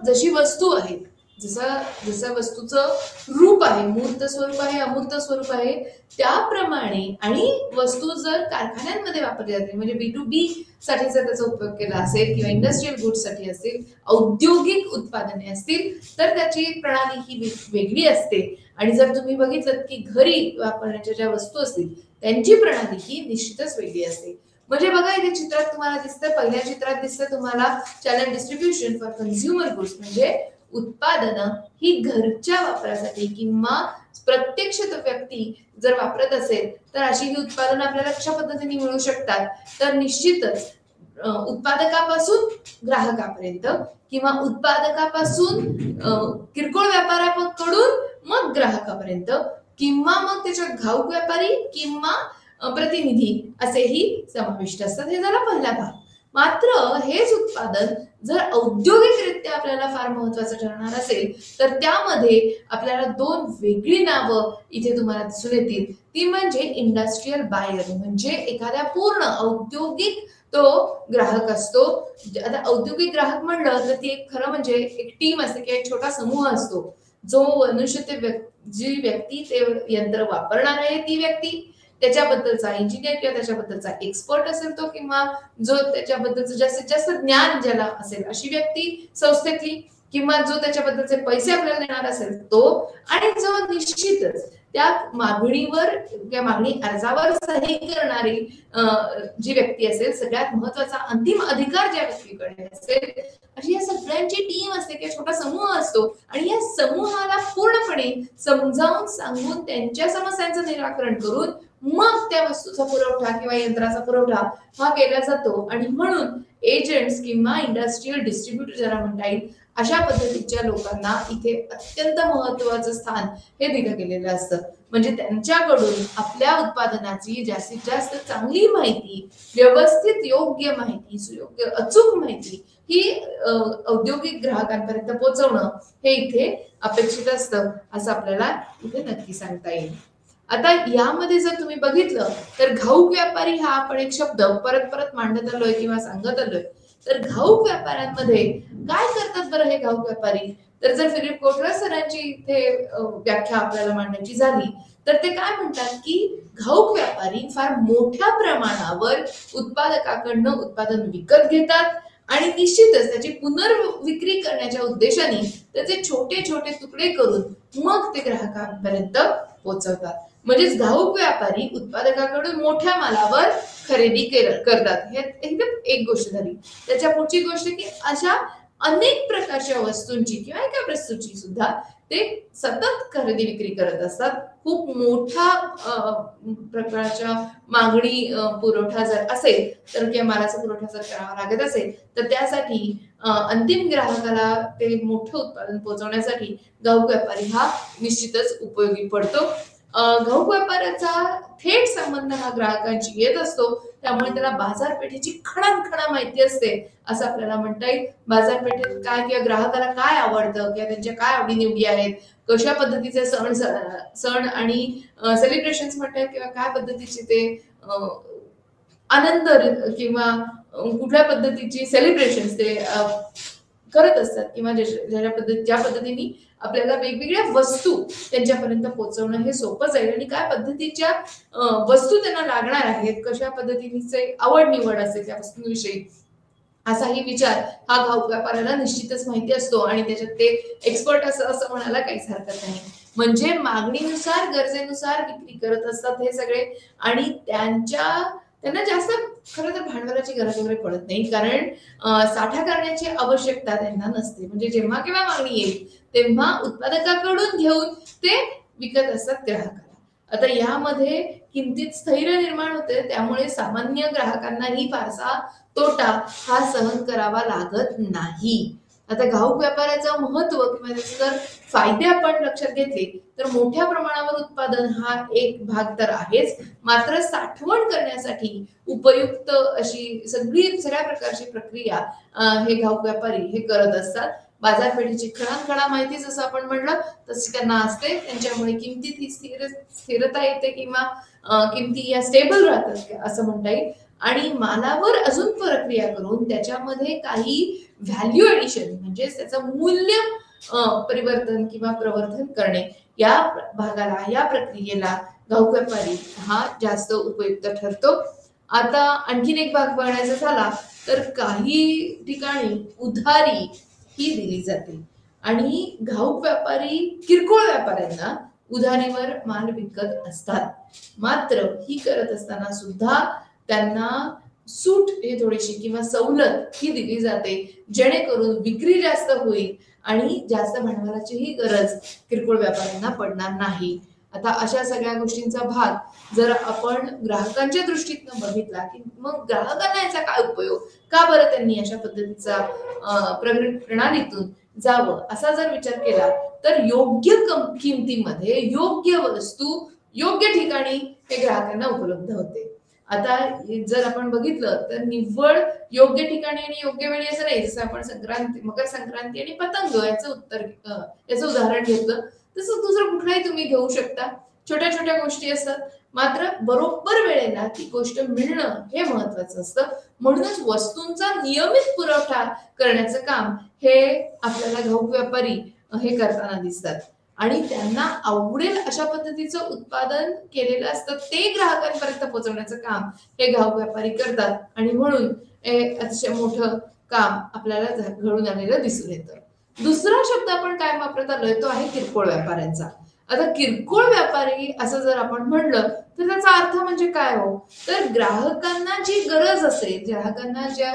जशी वस्तू आहे, जसं वस्तूचं रूप आहे, मूर्त स्वरूप आहे, अमूर्त स्वरूप आहे, त्याप्रमाणे आणि वस्तू जर कारखान्यांमध्ये वापरली जाते म्हणजे B2B साठी जर त्याचा उपयोग केला असेल किंवा इंडस्ट्रियल गुड्स साठी असेल, औद्योगिक उत्पादने असतील, तर त्याची प्रणाली ही वेगळी असते. आणि जर तुम्ही बघितलं की घरी वापरण्याच्या ज्या वस्तू असतील त्यांची प्रणाली ही निश्चितच वेगळी असते. म्हणजे बघा इथे चित्रात तुम्हाला दिसतंय, पहिल्या चित्रात दिसतंय तुम्हाला channel distribution for consumer goods म्हणजे उत्पादनं ही घरच्या वापरासाठी किंवा प्रत्यक्ष तो व्यक्ती जर वापरत असेल तर अशी ही उत्पादनं आपल्याला कशा पद्धतीने मिळू शकतात, तर निश्चितच उत्पादकापासून ग्राहकापर्यंत किंवा उत्पादकापासून किरकोळ व्यापाऱ्याकडून मग ग्राहकापर्यंत किंवा मग त्याच्यात घाऊक व्यापारी किंवा प्रतिनिधी असेही समाविष्ट असतात. हे झाला पहिला भाग. मात्र हेच उत्पादन जर औद्योगिकरित्या आपल्याला फार महत्वाचं ठरणार असेल तर त्यामध्ये आपल्याला दोन वेगळी नावं इथे तुम्हाला दिसून येतील. ती म्हणजे इंडस्ट्रियल बायर, म्हणजे एखाद्या पूर्ण औद्योगिक तो ग्राहक असतो. आता औद्योगिक ग्राहक म्हणलं तर ती एक खरं म्हणजे एक टीम असते किंवा एक छोटा समूह असतो जो मनुष्य जी व्यक्ती ते यंत्र वापरणार आहे ती व्यक्ती, त्याच्याबद्दलचा इंजिनियर किंवा त्याच्याबद्दलचा एक्सपर्ट असेल तो किंवा जो त्याच्याबद्दलचं जास्तीत जास्त ज्ञान ज्याला असेल अशी व्यक्ती संस्थेतली, किंवा जो त्याच्याबद्दलचे पैसे आपल्याला देणार असेल तो, आणि जो निश्चितच त्या मागणीवर किंवा मागणी अर्जावर सही करणारी जी व्यक्ती असेल, सगळ्यात महत्वाचा अंतिम अधिकार ज्या व्यक्तीकडे असेल, अशी या सगळ्यांची टीम असते किंवा छोटा समूह असतो. आणि या समूहाला पूर्णपणे समजावून सांगून त्यांच्या समस्यांचं निराकरण करून मग त्या वस्तूचा पुरवठा किंवा यंत्राचा पुरवठा हा केला जातो. आणि म्हणून एजंट्स किंवा इंडस्ट्रियल डिस्ट्रीब्युटर ज्याला म्हणता येईल अशा पद्धतीच्या लोकांना इथे अत्यंत महत्वाचं स्थान हे दिलं गेलेलं असतं. म्हणजे त्यांच्याकडून आपल्या उत्पादनाची जास्तीत जास्त चांगली माहिती, व्यवस्थित योग्य माहिती, सुयोग्य अचूक माहिती ही औद्योगिक ग्राहकांपर्यंत पोहोचवणं हे इथे अपेक्षित असतं असं आपल्याला इथे नक्की सांगता येईल. आता यामध्ये जर तुम्ही बघितलं तर घाऊक व्यापारी हा आपण एक शब्द परत परत मांडत आलोय किंवा सांगत आलोय. तर घाऊक व्यापाऱ्यांमध्ये काय करतात बरं हे घाऊक व्यापारी, तर जर फिलिप कोटरस सरांची इथे व्याख्या आपल्याला मांडायची झाली तर ते काय म्हणतात की घाऊक व्यापारी फार मोठ्या प्रमाणावर उत्पादकाकडनं उत्पादन विकत घेतात आणि निश्चितच त्याची पुनर्विक्री करण्याच्या उद्देशाने त्याचे छोटे छोटे तुकडे करून मग ते ग्राहकांपर्यंत पोहोचवतात. म्हणजेच घाऊक व्यापारी उत्पादकाकडून मोठ्या मालावर खरेदी करतात. हे एकदम एक गोष्ट झाली. त्याच्या पुढची गोष्ट की अशा अनेक प्रकारच्या वस्तूंची किंवा एका वस्तूची सुद्धा ते सतत खरेदी विक्री करत असतात. खूप मोठा प्रकारच्या मागणी पुरवठा जर असेल तर किंवा मालाचा पुरवठा जर करावा लागत असेल तर त्यासाठी अंतिम ग्राहकाला ते मोठं उत्पादन पोहोचवण्यासाठी घाऊक व्यापारी हा निश्चितच उपयोगी पडतो. घाऊक व्यापाराचा थेट संबंध हा ग्राहकांशी येत असतो, त्यामुळे त्याला बाजारपेठेची खणाखणा माहिती असते असं आपल्याला म्हणता येईल. बाजारपेठेत काय किंवा ग्राहकाला काय आवडतं किंवा त्यांच्या काय आवडीनिवडी आहेत, कशा पद्धतीचे सण आणि सेलिब्रेशन्स म्हणतात किंवा काय पद्धतीचे ते आनंद किंवा कुठल्या पद्धतीची सेलिब्रेशन्स ते करत असतात किंवा ज्या पद्धतीने आपल्याला वेगवेगळ्या वस्तू त्यांच्यापर्यंत पोहोचवणं हे सोपं जाईल आणि काय पद्धतीच्या वस्तू त्यांना लागणार आहेत, कशा पद्धतीचे आवड निवड असेल त्या वस्तूंविषयी असाही विचार हा घाऊक व्यापाऱ्याला निश्चितच माहिती असतो आणि त्याच्यात ते एक्सपर्ट असं म्हणायला काहीच हरकत नाही. म्हणजे मागणीनुसार गरजेनुसार विक्री करत असतात हे सगळे आणि त्यांना जास्त खरं तर भांडवलाची गरज वगैरे पडत नाही, कारण साठा करण्याची आवश्यकता त्यांना नसते. म्हणजे जेव्हा केव्हा मागणी येईल तेव्हा उत्पादकाकडून घेऊन ते विकत असतात ग्राहकाला. आता यामध्ये किंमतीत स्थैर्य निर्माण होते, त्यामुळे सामान्य ग्राहकांनाही फारसा तोटा हा सहन करावा लागत नाही. आता घाऊक व्यापाराचं महत्व किंवा त्याचे जर फायदे आपण लक्षात घेतले तर मोठ्या प्रमाणावर उत्पादन हा एक भाग तर आहेच, मात्र साठवण करण्यासाठी उपयुक्त अशी सगळ्या प्रकारची प्रक्रिया हे घाऊक व्यापारी हे करत असतात. बाजारपेठेची खडानखडा माहिती जसं आपण म्हणलं तशी त्यांना असते. त्यांच्यामुळे किमतीत ही स्थिरता येते किंवा किमती या स्टेबल राहतात असं म्हणता येईल. आणि मालावर अजून प्रक्रिया करून त्याच्यामध्ये काही व्हॅल्यू एडिशन म्हणजे त्याचं मूल्य परिवर्तन किंवा प्रवर्धन करणे या भागाला या प्रक्रियेला घाऊक व्यापारी हा जास्त उपयुक्त ठरतो. आता आणखीन एक भाग बघायचा झाला तर काही ठिकाणी उधारी ही दिली जाते आणि घाऊक व्यापारी किरकोळ व्यापाऱ्यांना उधारीवर माल विकत असतात. मात्र ही करत असताना सुद्धा त्यांना सूट हे थोडीशी किंवा सवलत ही दिली जाते जेणेकरून विक्री जास्त होईल आणि जास्त भांडवलाचीही गरज किरकोळ व्यापाऱ्यांना पडणार नाही. आता अशा सगळ्या गोष्टींचा भाग जर आपण ग्राहकांच्या दृष्टीतनं बघितला की मग ग्राहकांना याचा काय उपयोग, का बरं त्यांनी अशा पद्धतीचा प्रणालीतून जावं असा जर विचार केला तर योग्य किमतीमध्ये योग्य वस्तू योग्य ठिकाणी हे ग्राहकांना उपलब्ध होते. आता जर आपण बघितलं तर निव्वळ योग्य ठिकाणी आणि योग्य वेळी असं नाही. जसं आपण मकर संक्रांती आणि पतंग याचं उदाहरण घेतलं तसं दुसरं कुठलाही तुम्ही घेऊ शकता. छोट्या छोट्या गोष्टी असतात, मात्र बरोबर वेळेला ती गोष्ट मिळणं हे महत्वाचं असतं. म्हणूनच वस्तूंचा नियमित पुरवठा करण्याचं काम हे आपल्याला घाऊक व्यापारी हे करताना दिसतात आणि त्यांना आवडेल अशा पद्धतीचं उत्पादन केलेलं असतं ते ग्राहकांपर्यंत पोहोचवण्याचं काम हे घाऊक व्यापारी करतात आणि म्हणून अतिशय मोठं काम आपल्याला घडून आलेलं दिसून येतं. दुसरा शब्द आपण काय वापरत आलोय तो आहे किरकोळ व्यापाऱ्यांचा. आता किरकोळ व्यापारी असं जर आपण म्हणलं तर त्याचा अर्थ म्हणजे काय हो, तर ग्राहकांना जी गरज असेल, ग्राहकांना ज्या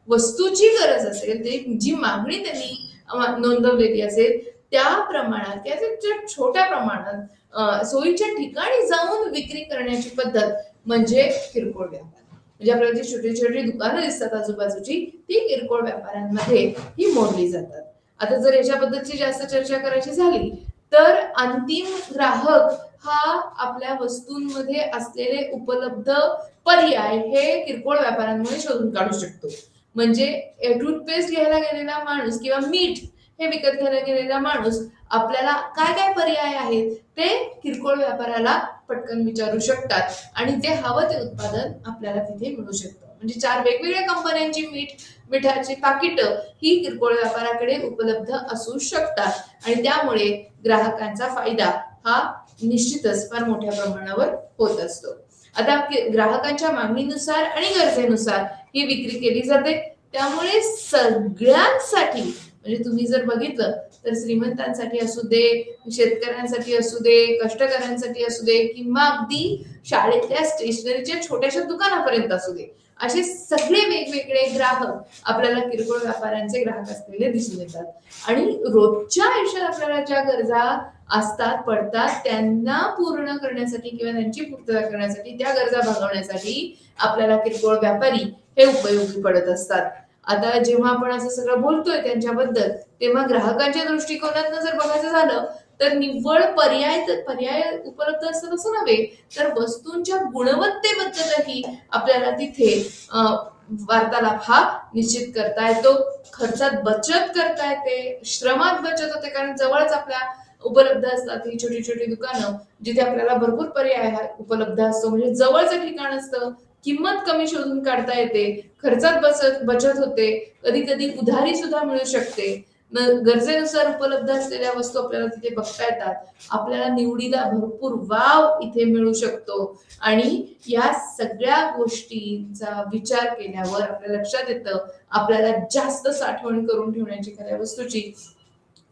वस्तूची गरज असेल, ते जी मागणी त्यांनी नोंदवलेली असेल त्या प्रमाणात किंवा छोट्या प्रमाणात सोयीच्या ठिकाणी जाऊन विक्री करण्याची पद्धत म्हणजे किरकोळ व्यापार. म्हणजे आपल्याला जी छोटी छोटी दुकानं दिसतात आजूबाजूची ती किरकोळ व्यापाऱ्यांमध्ये ही मोडली जातात. आता जर याच्या बद्दलची जास्त चर्चा करायची झाली तर अंतिम ग्राहक हा आपल्या वस्तूंमध्ये असलेले उपलब्ध पर्याय हे किरकोळ व्यापाऱ्यांमुळे शोधून काढू शकतो. म्हणजे टूथपेस्ट घ्यायला गेलेला माणूस किंवा मीठ हे विकत घ्यायला गेलेला माणूस आपल्याला काय काय पर्याय आहेत ते किरकोळ व्यापाऱ्याला पटकन विचारू शकतात आणि ते हवं ते उत्पादन आपल्याला तिथे मिळू शकतं. म्हणजे 4 वेगवेगळ्या कंपन्यांची मिठाची पाकिट ही किरकोळ व्यापाराकडे उपलब्ध असू शकतात आणि त्यामुळे ग्राहकांचा फायदा हा निश्चितच फार मोठ्या प्रमाणावर होत असतो. आता ग्राहकांच्या मागणीनुसार आणि गरजेनुसार ही विक्री केली जाते. त्यामुळे सगळ्यांसाठी म्हणजे तुम्ही जर बघितलं तर श्रीमंतांसाठी असू दे, शेतकऱ्यांसाठी असू दे, कष्टकऱ्यांसाठी असू दे किंवा अगदी शाळेतल्या स्टेशनरीच्या छोट्याशा दुकानापर्यंत असू दे, असे सगळे वेगवेगळे ग्राहक आपल्याला किरकोळ व्यापाऱ्यांचे ग्राहक असलेले दिसून येतात. आणि रोजच्या आयुष्यात आपल्याला ज्या गरजा असतात पडतात त्यांना पूर्ण करण्यासाठी किंवा त्यांची पूर्तता करण्यासाठी त्या गरजा भागवण्यासाठी आपल्याला किरकोळ व्यापारी हे उपयोगी पडत असतात. आता जेव्हा आपण असं सगळं बोलतोय त्यांच्याबद्दल तेव्हा ग्राहकांच्या दृष्टिकोनातून जर बघायचं झालं तर निव्वळ पर्याय उपलब्ध असतात असं नव्हे, तर वस्तूंच्या गुणवत्तेबद्दलही आपल्याला तिथे वार्तालाप हा निश्चित करता येतो. खर्चात बचत करता येते, श्रमात बचत होते, कारण जवळच आपल्या उपलब्ध असतात ही छोटी छोटी दुकानं जिथे आपल्याला भरपूर पर्याय उपलब्ध असतो. म्हणजे जवळचं ठिकाण असतं, किंमत कमी शोधून काढता येते, खर्चात बचत होते, कधी कधी उधारी सुद्धा मिळू शकते, गरजेनुसार उपलब्ध असलेल्या वस्तू आपल्याला तिथे बघता येतात, आपल्याला निवडीला भरपूर वाव इथे मिळू शकतो. आणि या सगळ्या गोष्टींचा विचार केल्यावर आपल्या लक्षात येतं आपल्याला जास्त साठवण करून ठेवण्याची एखाद्या वस्तूची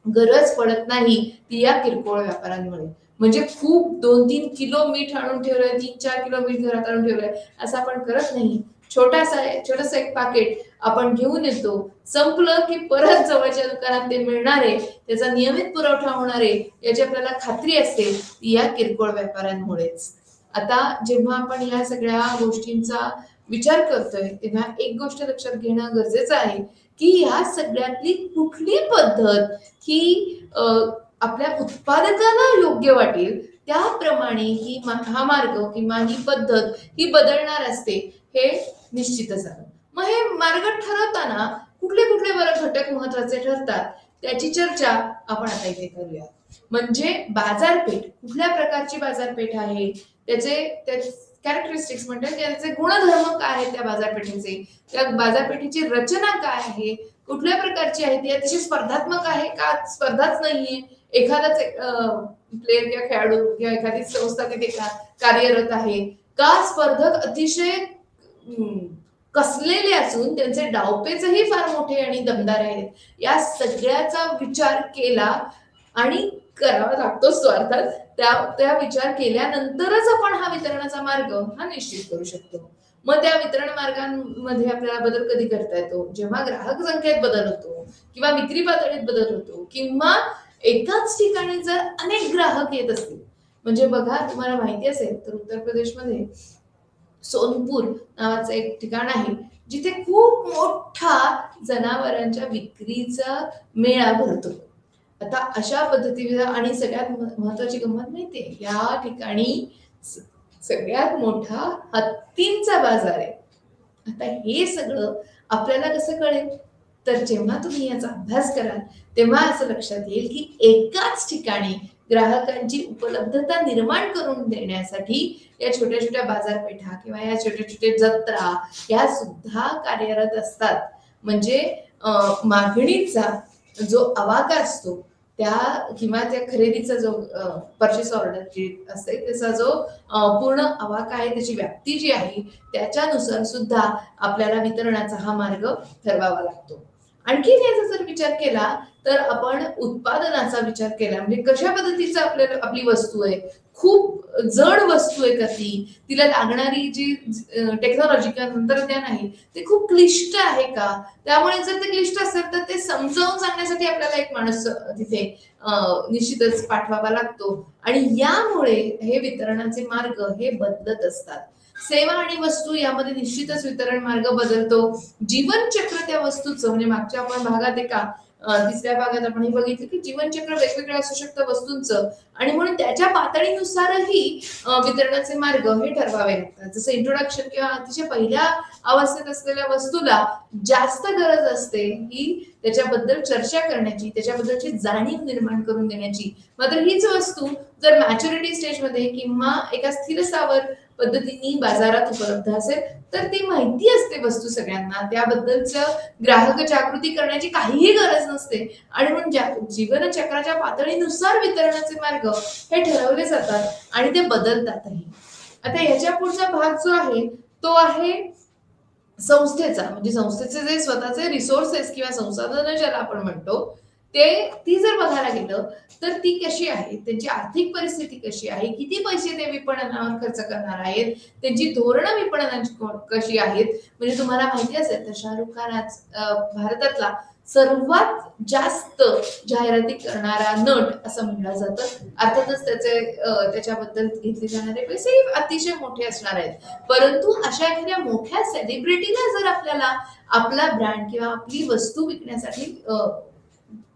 गरज पडत नाही ती या किरकोळ व्यापाऱ्यांमुळे. म्हणजे खूप 2-3 किलो मीठ आणून ठेवलंय, 3-4 किलो मीठ घरात आणून ठेवलंय असं आपण करत नाही. छोटस एक पाकिट आपण घेऊन येतो, संपलं की परत जवळच्या दुकानात ते मिळणारे, त्याचा नियमित पुरवठा होणारे याची आपल्याला खात्री असते ती या किरकोळ व्यापाऱ्यांमुळेच. आता जेव्हा आपण या सगळ्या गोष्टींचा विचार करतोय तेव्हा एक गोष्ट लक्षात घेणं गरजेचं आहे की ह्या सगळ्यातली कुठली पद्धत ही आपल्या उत्पादकाला योग्य वाटेल त्याप्रमाणे हा मार्ग किंवा ही पद्धत ही बदलणार असते हे निश्चितच आहे. मग हे मार्ग ठरवताना कुठले कुठले बरं घटक महत्वाचे ठरतात त्याची चर्चा आपण आता इथे करूया. म्हणजे बाजारपेठ कुठल्या प्रकारची बाजारपेठ आहे, त्याचे कॅरेक्टरिस्टिक्स म्हणजे त्याचे गुणधर्म काय आहेत त्या बाजारपेठेचे, त्या बाजारपेठेची रचना काय आहे, कुठल्या प्रकारची आहे, ती अतिशय स्पर्धात्मक आहे का स्पर्धाच नाहीये, एखादाच प्लेयर किंवा खेळाडू किंवा एखादी संस्था तिथे कार्यरत आहे का, स्पर्धक अतिशय कसलेले असून त्यांचे डावपेचही फार मोठे आणि दमदार आहेत. या सगळ्याचा विचार केला आणि करावा लागतोच तो अर्थात. त्या विचार केल्यानंतरच आपण हा वितरणाचा मार्ग हा निश्चित करू शकतो. मग त्या वितरण मार्गांमध्ये आपल्याला बदल कधी करता येतो, जेव्हा ग्राहक संख्येत बदल होतो किंवा विक्री पातळीत बदल होतो किंवा एकाच ठिकाणी जर अनेक ग्राहक येत असतील. म्हणजे बघा, तुम्हाला माहिती असेल तर उत्तर प्रदेशमध्ये सोनपूर नावाचं एक ठिकाण आहे जिथे खूप मोठा जनावरांच्या विक्रीचा मेळा भरतो. आता अशा पद्धतीने आणि सगळ्यात महत्वाची गंमत माहितीये, या ठिकाणी सगळ्यात मोठा हत्तींचा बाजार आहे. आता हे सगळं आपल्याला कसं कळेल, तर जेव्हा तुम्ही याचा अभ्यास कराल तेव्हा असं लक्षात येईल की एकाच ठिकाणी ग्राहकांची उपलब्धता निर्माण करून देण्यासाठी या छोट्या छोट्या बाजारपेठा किंवा या छोट्या छोट्या जत्रा या सुद्धा कार्यरत असतात. म्हणजे मागणीचा जो आवाका असतो त्या किंवा त्या खरेदीचा जो परचेस ऑर्डर जी असते त्याचा जो पूर्ण आवाका आहे, त्याची व्याप्ती जी आहे त्याच्यानुसार सुद्धा आपल्याला वितरणाचा हा मार्ग ठरवावा लागतो. आणखी याचा जर विचार केला तर आपण उत्पादनाचा विचार केला, म्हणजे कशा पद्धतीचं आपली वस्तू आहे, खूप जड वस्तू आहे का, तिला लागणारी जी टेक्नॉलॉजी किंवा तंत्रज्ञान आहे ते खूप क्लिष्ट आहे का, त्यामुळे जर ते क्लिष्ट असेल तर ते समजावून सांगण्यासाठी आपल्याला एक माणूस तिथे निश्चितच पाठवावा लागतो. आणि यामुळे हे वितरणाचे मार्ग हे बदलत असतात. सेवा आणि वस्तू यामध्ये निश्चितच वितरण मार्ग बदलतो. जीवनचक्र त्या वस्तूचं, म्हणजे मागच्या आपण भागात एका तिसऱ्या भागात आपण हे बघितलं की जीवनचक्र वेगवेगळं असू शकतं वस्तूंचं, आणि म्हणून त्याच्या पातळीनुसारही वितरणाचे मार्ग हे ठरवावे लागतात. जसं इंट्रोडक्शन किंवा अतिशय पहिल्या अवस्थेत असलेल्या वस्तूला जास्त गरज असते ही त्याच्याबद्दल चर्चा करण्याची, त्याच्याबद्दलची जाणीव निर्माण करून देण्याची. मात्र हीच वस्तू जर मॅच्युरिटी स्टेजमध्ये किंवा एका स्थिर स्थावर पद्धतीने बाजारात उपलब्ध असेल तर ती माहिती असते वस्तू सगळ्यांना, त्याबद्दलचं ग्राहक जागृती करण्याची काहीही गरज नसते. आणि म्हणून जीवनचक्राच्या पातळीनुसार वितरणाचे मार्ग हे ठरवले जातात आणि ते बदलतातही. आता याच्या पुढचा भाग जो आहे तो आहे संस्थेचा, म्हणजे संस्थेचे जे स्वतःचे रिसोर्सेस किंवा संसाधनं ज्याला आपण म्हणतो ती जर बघायला गेलं तर ती कशी आहे, त्यांची आर्थिक परिस्थिती कशी आहे, किती पैसे ते विपणनावर खर्च करणार आहेत, त्यांची धोरणं विपणनाची कशी आहेत. म्हणजे तुम्हाला माहिती असेल तर शाहरुख खान आज भारतातला सर्वात जास्त जाहिराती करणारा नट असं म्हटलं जातं. अर्थातच त्याच्याबद्दल घेतले जाणारे पैसे अतिशय मोठे असणार आहेत. परंतु अशा एखाद्या मोठ्या सेलिब्रिटीला जर आपल्याला आपला ब्रँड किंवा आपली वस्तू विकण्यासाठी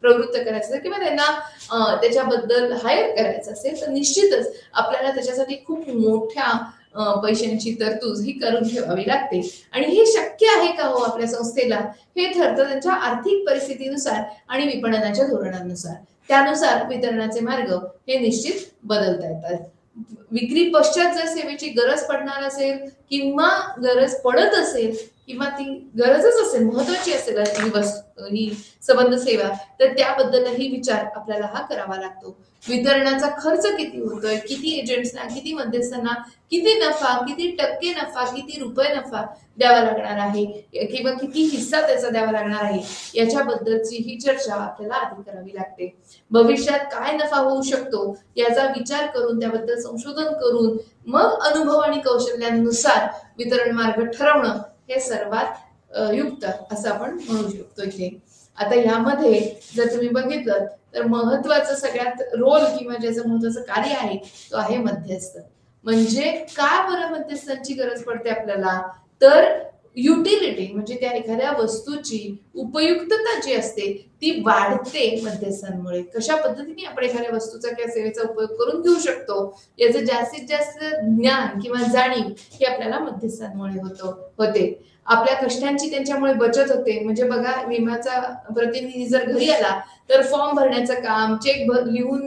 प्रवृत्त करायचं असेल किंवा त्यांना त्याच्याबद्दल हायर करायचं असेल तर निश्चितच आपल्याला त्याच्यासाठी खूप मोठ्या पैशांची तरतूद ही करून ठेवावी लागते. आणि हे शक्य आहे का हो आपल्या संस्थेला, हे ठरतं त्यांच्या आर्थिक परिस्थितीनुसार आणि विपणनाच्या धोरणानुसार. त्यानुसार वितरणाचे मार्ग हे निश्चित बदलता येतात. विक्री पश्चात जर सेवेची गरज पडणार असेल किंवा गरज पडत असेल किंवा ती गरजच असेल, महत्वाची असेल ही संबंध सेवा, तर त्याबद्दलही विचार आपल्याला हा करावा लागतो. वितरणाचा खर्च किती होतोय, किती एजंट्सना, किती मध्यस्थांना किती नफा, किती टक्के नफा, किती रुपये नफा द्यावा लागणार आहे किंवा किती हिस्सा त्याचा द्यावा लागणार आहे, याच्याबद्दलची ही चर्चा आपल्याला आधी करावी लागते. भविष्यात काय नफा होऊ शकतो याचा विचार करून त्याबद्दल संशोधन करून मग अनुभव आणि कौशल्यानुसार वितरण मार्ग ठरवणं हे सर्वात युक्त असं आपण म्हणू शकतो इथे. आता यामध्ये जर तुम्ही बघितलं तर महत्वाचं सगळ्यात रोल किंवा ज्याचं महत्वाचं कार्य आहे तो आहे मध्यस्थ. म्हणजे काय बरं मध्यस्थांची गरज पडते आपल्याला, तर युटिलिटी म्हणजे त्या एखाद्या वस्तूची उपयुक्तता जी असते ती वाढते मध्यस्थांमुळे. कशा पद्धतीने आपण एखाद्या वस्तूचा किंवा सेवेचा उपयोग करून घेऊ शकतो याचं जास्तीत जास्त ज्ञान किंवा जाणीव ही आपल्याला मध्यस्थांमुळे होते. आपल्या कष्टांची त्यांच्यामुळे बचत होते. म्हणजे बघा, विम्याचा प्रतिनिधी जर घरी आला तर फॉर्म भरण्याचं काम, चेक लिहून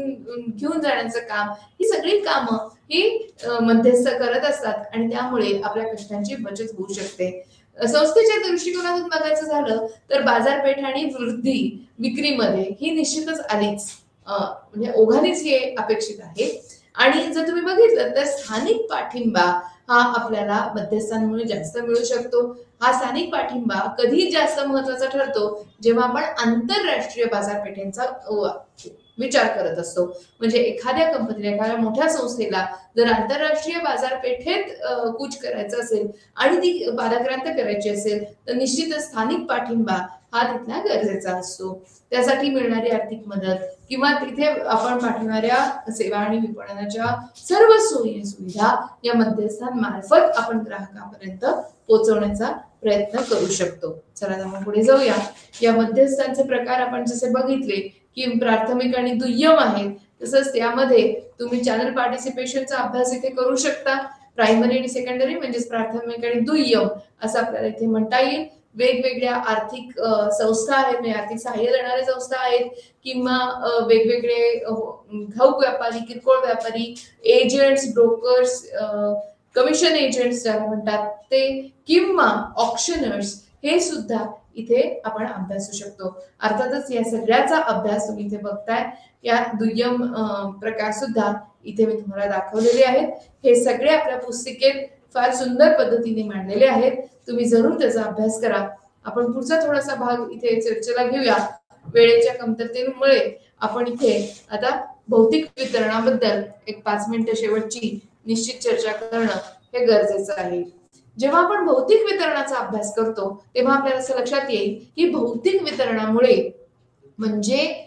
घेऊन जाण्याचं काम, ही सगळी कामं ही मध्यस्थ करत असतात आणि त्यामुळे आपल्या कष्टांची बचत होऊ शकते. संस्थेच्या दृष्टिकोनातून बघायचं झालं तर बाजारपेठ आणि वृद्धी विक्रीमध्ये ही निश्चितच आलीच, म्हणजे ओघानेच हे अपेक्षित आहे. आणि जर तुम्ही बघितलं तर स्थानिक पाठिंबा हा आपल्याला मध्यस्थांमुळे जास्त मिळू शकतो. हा स्थानिक पाठिंबा कधी जास्त महत्वाचा ठरतो जेव्हा आपण आंतरराष्ट्रीय बाजारपेठेंचा विचार करत असतो. म्हणजे एखाद्या कंपनीला, एखाद्या मोठ्या संस्थेला जर आंतरराष्ट्रीय बाजारपेठेत कूच करायचं असेल आणि ती पादाक्रांत करायची असेल तर निश्चितच स्थानिक पाठिंबा हा तिथला गरजेचा असतो. त्यासाठी मिळणारी आर्थिक मदत किंवा तिथे आपण पाठवणाऱ्या सेवा आणि विपणनाच्या सर्व सोयी सुविधा या मध्यस्थांमार्फत आपण ग्राहकांपर्यंत पोहोचवण्याचा प्रयत्न करू शकतो. चला तर मग पुढे जाऊया. या मध्यस्थांचे प्रकार आपण जसे बघितले की प्राथमिक आणि दुय्यम आहेत, तसंच त्यामध्ये तुम्ही चॅनल पार्टिसिपेशनचा अभ्यास इथे करू शकता. प्रायमरी आणि सेकंडरी म्हणजेच प्राथमिक आणि दुय्यम असं आपल्याला इथे म्हणता येईल. वेगवेगळ्या आर्थिक संस्था आहेत, म्हणजे आर्थिक सहाय्य देणाऱ्या संस्था आहेत किंवा वेगवेगळे घाऊक व्यापारी, किरकोळ व्यापारी, एजंट्स, ब्रोकर्स, कमिशन एजंट्स ज्याला म्हणतात ते, किंवा ऑक्शनर्स, हे सुद्धा इथे आपण अभ्यासू शकतो. अर्थातच या सगळ्याचा अभ्यास तुम्ही इथे बघताय. या दुय्यम प्रकार सुद्धा इथे मी तुम्हाला दाखवलेले आहेत. हे सगळे आपल्या पुस्तिकेत फार सुंदर पद्धतीने मांडलेले आहेत. तुम्ही जरूर त्याचा अभ्यास करा. आपण पुढचा थोडासा भाग इथे चर्चेला घेऊया. वेळेच्या कमतरतेमुळे आपण इथे आता भौतिक वितरणाबद्दल एक 5 मिनिटं शेवटची निश्चित चर्चा करणं हे गरजेचं आहे. जेव्हा आपण भौतिक वितरणाचा अभ्यास करतो तेव्हा आपल्याला असं लक्षात येईल की भौतिक वितरणामुळे म्हणजे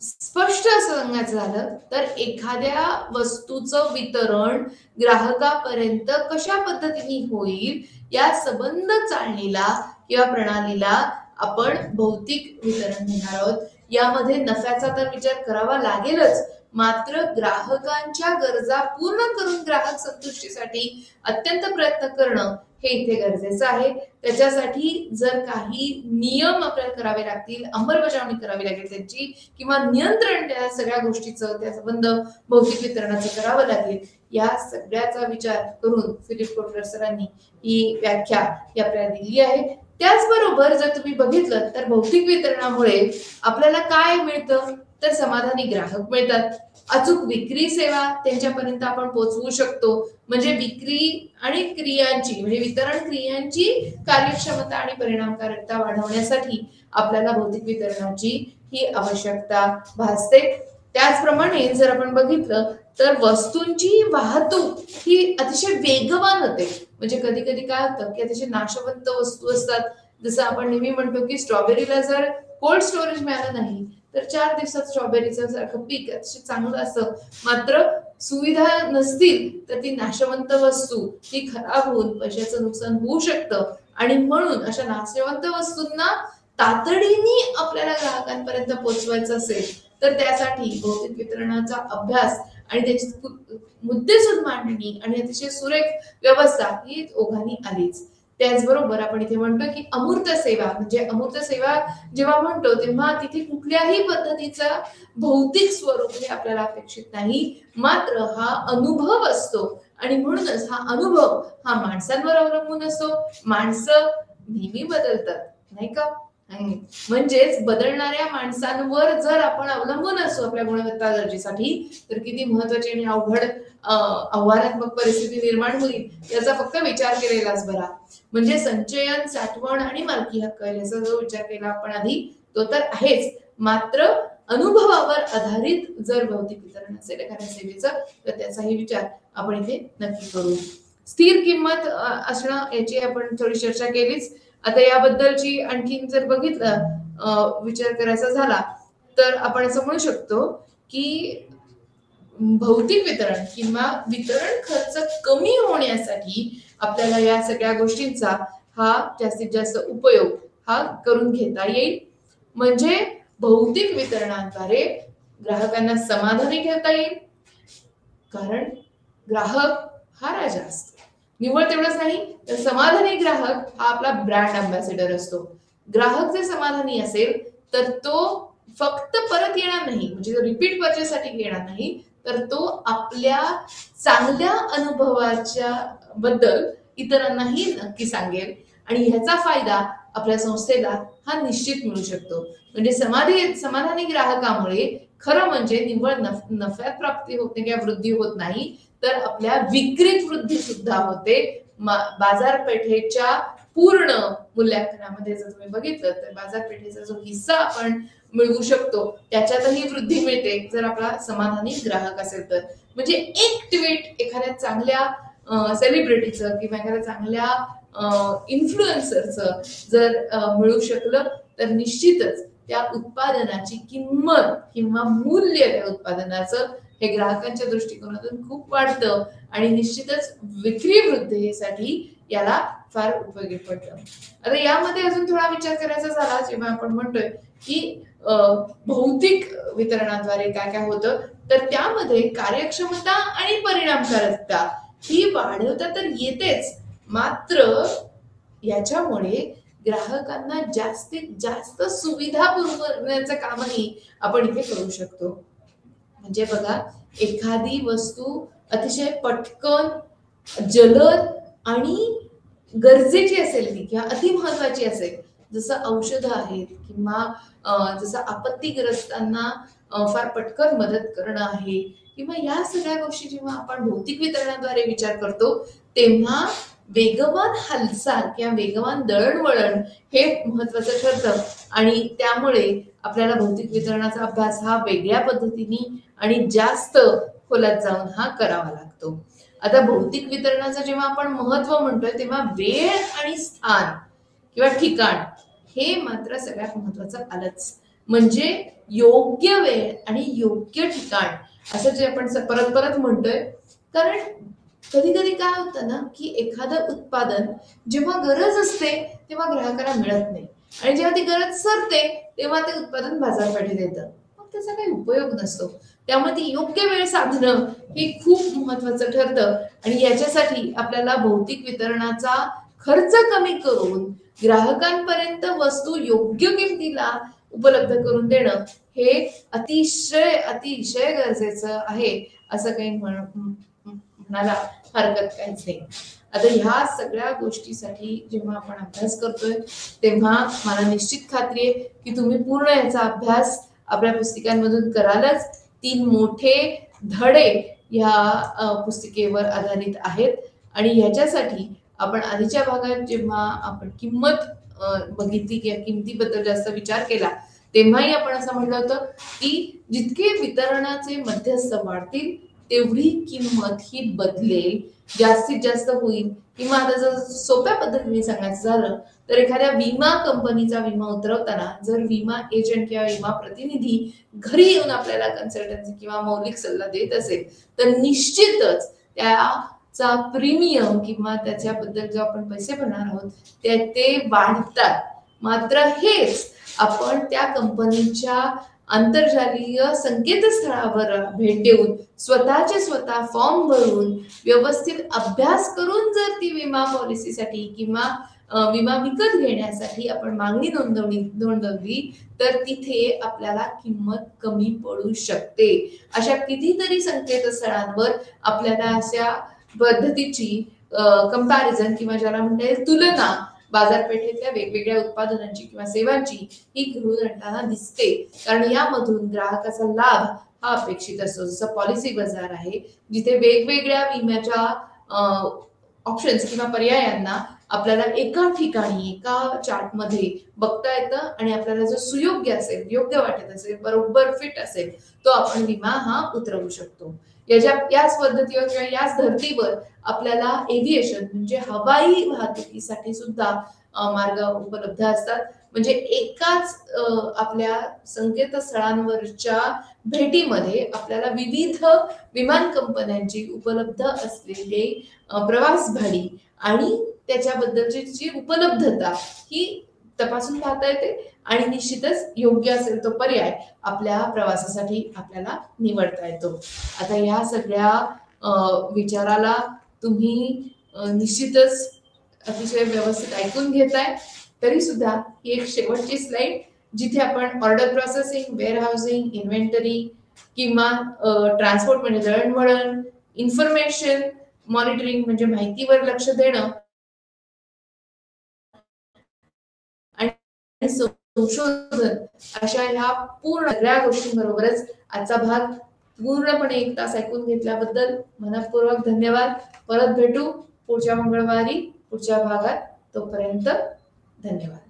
स्पष्ट असं सांगायचं झालं तर एखाद्या वस्तूचं वितरण ग्राहकापर्यंत कशा पद्धतीने होईल या संबंध चालणीला किंवा प्रणालीला आपण भौतिक वितरण म्हणणार आहोत. यामध्ये नफ्याचा तर विचार करावा लागेलच, मात्र ग्राहकांच्या गरजा पूर्ण करून ग्राहक संतुष्टीसाठी अत्यंत प्रयत्न करणं हे इथे गरजेचं आहे. त्याच्यासाठी जर काही नियम आपल्याला करावे लागतील, अंमलबजावणी करावी लागेल त्याची, किंवा नियंत्रण त्या सगळ्या गोष्टीचं, त्या संबंध भौतिक वितरणाचं करावं लागेल. या सगळ्याचा विचार करून फिलिप कोटलर सरांनी ही व्याख्या ही आपल्याला दिली आहे. त्याचबरोबर जर तुम्ही बघितलं तर भौतिक वितरणामुळे आपल्याला काय मिळतं तर समाधानी ग्राहक मिळतात, अचूक विक्री सेवा त्यांच्यापर्यंत आपण पोहोचवू शकतो. म्हणजे विक्री आणि क्रियांची म्हणजे वितरण क्रियांची कार्यक्षमता आणि परिणामकारकता वाढवण्यासाठी आपल्याला भौतिक वितरणाची ही आवश्यकता भासते. त्याचप्रमाणे जर आपण बघितलं तर वस्तूंची वाहतूक ही अतिशय वेगवान होते. म्हणजे कधी कधी काय होतं की अतिशय नाशवंत वस्तू असतात. जसं आपण नेहमी म्हणतो की स्ट्रॉबेरीला जर कोल्ड स्टोरेज मिळालं नाही तर 4 दिवसात स्ट्रॉबेरीचं सारखं पीक अतिशय चांगलं असतं, मात्र सुविधा नसतील तर ती नाशवंत वस्तू ती खराब होऊन पैशाचं नुकसान होऊ शकतं. आणि म्हणून अशा नाशवंत वस्तूंना तातडीने आपल्याला ग्राहकांपर्यंत पोहोचवायचं असेल तर त्यासाठी भौतिक वितरणाचा अभ्यास आणि त्याची मुद्देसूद मांडणी आणि अतिशय सुरेख व्यवस्था ही ओघाने आलीच. त्याचबरोबर आपण इथे म्हणतो की अमूर्त सेवा, म्हणजे अमूर्त सेवा जेव्हा म्हणतो तेव्हा तिथे कुठल्याही पद्धतीचा भौतिक स्वरूप हे आपल्याला अपेक्षित नाही, मात्र हा अनुभव असतो. आणि म्हणूनच हा अनुभव हा माणसांवर अवलंबून असतो. माणसं नेहमी बदलतात नाही का, म्हणजेच बदलणाऱ्या माणसांवर जर आपण अवलंबून असू आपल्या गुणवत्ता दर्जेसाठी तर किती महत्वाची आणि अवघड आव्हानात्मक परिस्थिती निर्माण होईल याचा फक्त विचार केलेलाच बरा. म्हणजे संचयन, साठवण आणि मालकी हक्क याचा जो विचार केला आपण आधी तो तर आहेच, मात्र अनुभवावर आधारित जर भौतिक वितरण असेल एखाद्या सेवेचं तर त्याचाही विचार आपण इथे नक्की करू. स्थिर किंमत असणं याची आपण थोडी चर्चा केलीच. आता याबद्दलची आणखीन जर बघितलं विचार करायचा झाला तर आपण असं म्हणू शकतो की भौतिक वितरण किंवा वितरण खर्च कमी होण्यासाठी आपल्याला या सगळ्या गोष्टींचा हा जास्तीत जास्त उपयोग हा करून घेता येईल. म्हणजे भौतिक वितरणाद्वारे ग्राहकांना समाधानी ठेवता येईल, कारण ग्राहक हा राजा असतो. निव्वळ तेवढंच नाही तर समाधानी ग्राहक हा आपला ब्रँड अँबॅसेडर असतो. ग्राहक जर समाधानी असेल तर तो फक्त परत येणार नाही, म्हणजे रिपीट परचेससाठी येणार नाही, तर तो आपल्या चांगल्या अनुभवाच्या बद्दल इतरांनाही नक्की सांगेल आणि ह्याचा फायदा आपल्या संस्थेला हा निश्चित मिळू शकतो. म्हणजे समाधानी ग्राहकामुळे खरं म्हणजे निव्वळ नफ्यात प्राप्ती होत नाही किंवा वृद्धी होत नाही, तर आपल्या विक्रीत वृद्धी सुद्धा होते. बाजारपेठेच्या पूर्ण मूल्यांकनामध्ये जर तुम्ही बघितलं तर बाजारपेठेचा जो हिस्सा आपण मिळवू शकतो त्याच्यातही वृद्धी मिळते जर आपला समाधानी ग्राहक असेल तर. म्हणजे एक ट्विट एखाद्या चांगल्या सेलिब्रिटीचं किंवा एखाद्या चांगल्या इन्फ्लुएन्सरचं जर मिळू शकलं तर निश्चितच त्या उत्पादनाची किंमत किंवा मूल्य त्या उत्पादनाचं हे ग्राहकांच्या दृष्टिकोनातून खूप वाढतं आणि निश्चितच विक्री वृद्धीसाठी याला फार उपयोगी पडतं. आता यामध्ये अजून थोडा विचार करायचा झाला जेव्हा आपण म्हणतोय की भौतिक वितरणाद्वारे काय काय होतं, तर त्यामध्ये कार्यक्षमता आणि परिणामकारकता ही वाढवता तर येतेच, मात्र याच्यामुळे ग्राहकांना जास्तीत जास्त सुविधा पुरवण्याचं कामही आपण इथे करू शकतो. म्हणजे बघा, एखादी वस्तू अतिशय पटकन, जलद आणि गरजेची असेल ती किंवा अति महत्वाची असेल, जसं औषधं आहेत किंवा जसं आपत्तीग्रस्तांना फार पटकन मदत करणं आहे किंवा या सगळ्या गोष्टी जेव्हा आपण भौतिक वितरणाद्वारे विचार करतो तेव्हा वेगवान हालचाल किंवा वेगवान दळणवळण हे महत्वाचं ठरतं आणि त्यामुळे आपल्याला भौतिक वितरणाचा अभ्यास हा वेगळ्या पद्धतीने आणि जास्त खोलात जाऊन हा करावा लागतो. आता भौतिक वितरणाचं जेव्हा आपण महत्व म्हणतोय तेव्हा वेळ आणि स्थान किंवा ठिकाण हे मात्र सगळ्यात महत्वाचं आलंच. म्हणजे योग्य वेळ आणि योग्य ठिकाण असं जे आपण परत परत म्हणतोय, कारण कधी कधी काय होतं ना की एखादं उत्पादन जेव्हा गरज असते तेव्हा ग्राहकाला मिळत नाही आणि जेव्हा ती गरज सरते तेव्हा ते उत्पादन बाजारपेठेत येतं, मग त्याचा काही उपयोग नसतो. त्यामुळे ती योग्य वेळ साधणं हे खूप महत्वाचं ठरतं आणि याच्यासाठी आपल्याला भौतिक वितरणाचा खर्च कमी करून ग्राहकांपर्यंत वस्तू योग्य किमतीला उपलब्ध करून देणं हे अतिशय अतिशय गरजेचं आहे, असं काही म्हणायला हरकत काहीच नाही. आता ह्या सगळ्या गोष्टीसाठी जेव्हा आपण अभ्यास करतोय तेव्हा मला निश्चित खात्री आहे की तुम्ही पूर्ण याचा अभ्यास आपल्या पुस्तिकांमधून करालच. 3 मोठे धडे या पुस्तिकेवर आधारित आहेत आणि ह्याच्यासाठी आपण आधीच्या भागात जेव्हा आपण किंमत बघितली किंवा किमतीबद्दल जास्त विचार केला तेव्हाही आपण असं म्हटलं होतं की जितके वितरणाचे मध्यस्थ वाढतील तेवढी किंमत ही बदलेल, जास्तीत जास्त होईल. किंवा आता जर सोप्या पद्धतीने सांगायचं झालं तर एखाद्या विमा कंपनीचा विमा उतरवताना जर विमा एजंट किंवा विमा प्रतिनिधी घरी येऊन आपल्याला कन्सल्टन्सी किंवा मौलिक सल्ला देत असेल तर निश्चितच त्याचा प्रीमियम किंवा त्याच्याबद्दल जो आपण पैसे भरणार आहोत ते वाढतात. मात्र हेच आपण त्या कंपनीच्या आंतरजालीय संकेतस्थळावर भेट देऊन स्वतःचे स्वतः फॉर्म भरून व्यवस्थित अभ्यास करून जर ती विमा पॉलिसीसाठी किंवा विमा विकत घेण्यासाठी आपण मागणी नोंदवली तर तिथे आपल्याला किंमत कमी पडू शकते. अशा कितीतरी संकेतस्थळांवर आपल्याला अशा पद्धतीची कंपॅरिझन किंवा ज्याला म्हणता येईल तुलना बाजारपेठेतल्या वेगवेगळ्या उत्पादनांची किंवा सेवांची ही घडून आणताना दिसते. कारण यामधून ग्राहकाचा लाभ हा अपेक्षित असतो. जसं पॉलिसी बाजार आहे जिथे वेगवेगळ्या विम्याच्या ऑप्शन्स किंवा पर्यायांना आपल्याला एका ठिकाणी एका चार्टमध्ये बघता येतं आणि आपल्याला जो सुयोग्य असेल, योग्य वाटत असेल, बरोबर फिट असेल तो आपण विमा हा उतरवू शकतो. याच पद्धतीवर किंवा याच धर्तीवर आपल्याला एव्हिएशन म्हणजे हवाई वाहतुकीसाठी सुद्धा मार्ग उपलब्ध असतात. म्हणजे एकाच आपल्या संकेतस्थळांवरच्या भेटीमध्ये आपल्याला विविध विमान कंपन्यांची उपलब्ध असलेले प्रवास भाडी आणि त्याच्याबद्दलची जी उपलब्धता ही तपासून पाहता येते आणि निश्चितच योग्य असेल तो पर्याय आपल्या प्रवासासाठी आपल्याला निवडता येतो. आता या सगळ्या विचाराला तुम्ही निश्चितच अतिशय व्यवस्थित ऐकून घेताय. तरी सुद्धा ही एक शेवटची स्लाइड जिथे आपण order processing, warehousing, inventory किंवा ट्रान्सपोर्ट म्हणजे दळणवळण, इन्फॉर्मेशन मॉनिटरिंग म्हणजे माहितीवर लक्ष देणं आणि संशोधन अशा ह्या पूर्ण सगळ्या गोष्टींबरोबरच आजचा भाग पूर्णपणे 1 तास ऐकून घेतल्याबद्दल मनपूर्वक धन्यवाद. परत भेटू पुढच्या मंगळवारी पुढच्या भागात. तोपर्यंत धन्यवाद.